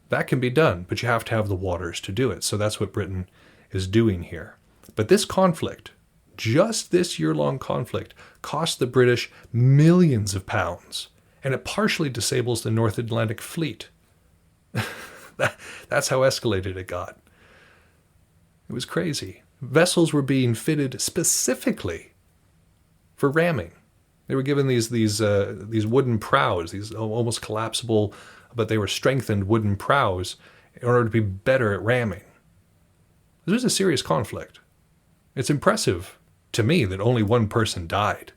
that can be done, but you have to have the waters to do it. So that's what Britain is doing here. But this conflict, just this year-long conflict, cost the British millions of pounds, and it partially disables the North Atlantic Fleet. That's how escalated it got. It was crazy. Vessels were being fitted specifically for ramming. They were given these wooden prows, these almost collapsible, but they were strengthened wooden prows in order to be better at ramming. This was a serious conflict. It's impressive to me that only one person died.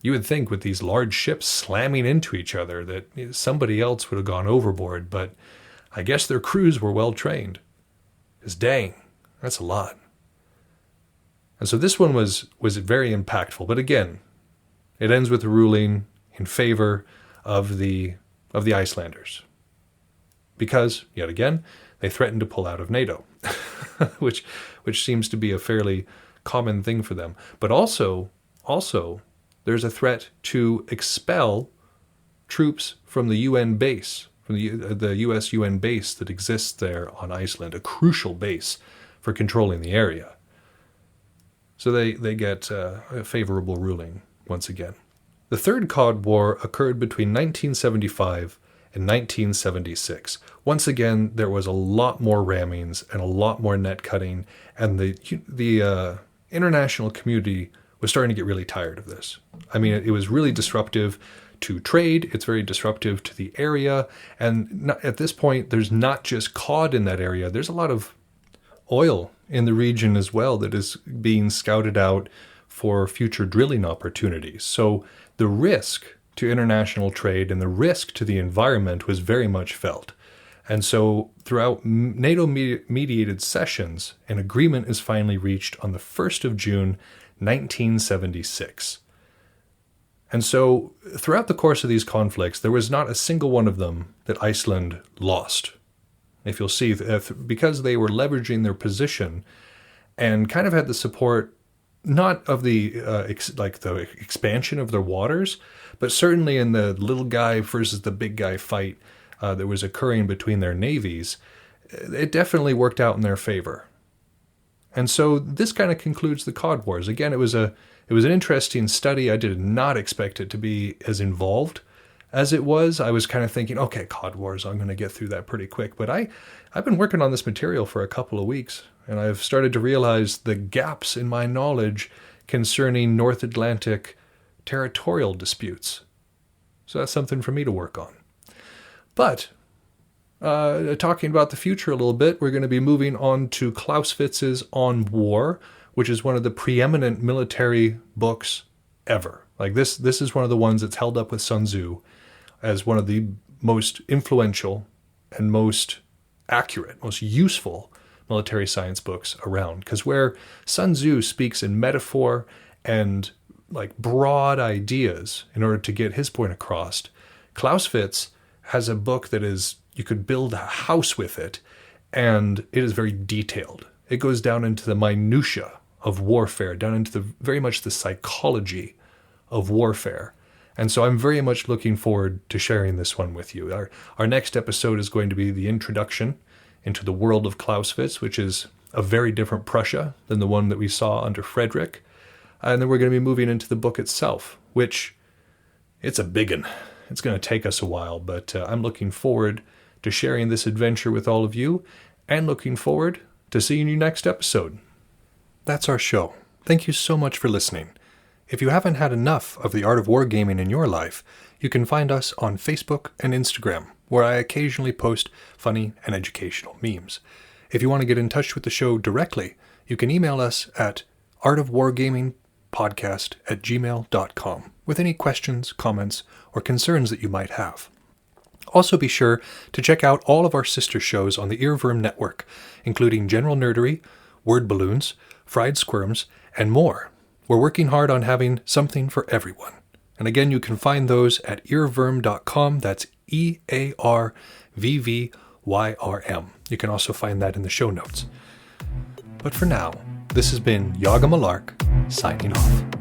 You would think with these large ships slamming into each other that somebody else would have gone overboard, but I guess their crews were well trained. Because dang, that's a lot. And so this one was very impactful. But again, it ends with a ruling in favor of the Icelanders. because, yet again, they threatened to pull out of NATO, which seems to be a fairly common thing for them. But also, there's a threat to expel troops from the UN base, from the US UN base that exists there on Iceland, a crucial base for controlling the area. So they get a favorable ruling once again. The Third Cod War occurred between 1975 and 1976. Once again, there was a lot more rammings and a lot more net cutting, and the international community was starting to get really tired of this. I mean, it was really disruptive to trade. It's very disruptive to the area. And at this point, there's not just cod in that area. There's a lot of oil in the region as well that is being scouted out for future drilling opportunities. So the risk to international trade and the risk to the environment was very much felt. And so throughout NATO-mediated sessions, an agreement is finally reached on the 1st of June, 1976. And so throughout the course of these conflicts, there was not a single one of them that Iceland lost. If you'll see, because they were leveraging their position and kind of had the support, not of the the expansion of their waters, but certainly in the little guy versus the big guy fight that was occurring between their navies, it definitely worked out in their favor. And so this kind of concludes the Cod Wars. Again, it was an interesting study. I did not expect it to be as involved as it was. I was kind of thinking, okay, Cod Wars, I'm going to get through that pretty quick. But I've been working on this material for a couple of weeks, and I've started to realize the gaps in my knowledge concerning North Atlantic territorial disputes. So that's something for me to work on. But talking about the future a little bit, we're going to be moving on to Clausewitz's On War, which is one of the preeminent military books ever. Like this is one of the ones that's held up with Sun Tzu as one of the most influential and most accurate, most useful military science books around. Because where Sun Tzu speaks in metaphor and like broad ideas in order to get his point across, Clausewitz has a book that is, you could build a house with it, and it is very detailed. It goes down into the minutia of warfare, down into very much the psychology of warfare. And so I'm very much looking forward to sharing this one with you. Our next episode is going to be the introduction into the world of Clausewitz, which is a very different Prussia than the one that we saw under Frederick. And then we're going to be moving into the book itself, which it's a big one. It's going to take us a while, but I'm looking forward to sharing this adventure with all of you, and looking forward to seeing you next episode. That's our show. Thank you so much for listening. If you haven't had enough of the art of wargaming in your life, you can find us on Facebook and Instagram, where I occasionally post funny and educational memes. If you want to get in touch with the show directly, you can email us at artofwargamingpodcast@gmail.com with any questions, comments, or concerns that you might have. Also be sure to check out all of our sister shows on the Earworm Network, including General Nerdery, Word Balloons, Fried Squirms, and more. We're working hard on having something for everyone. And again, you can find those at earworm.com. That's EARVVYRM. You can also find that in the show notes. But for now, this has been Yaga Malark, signing off.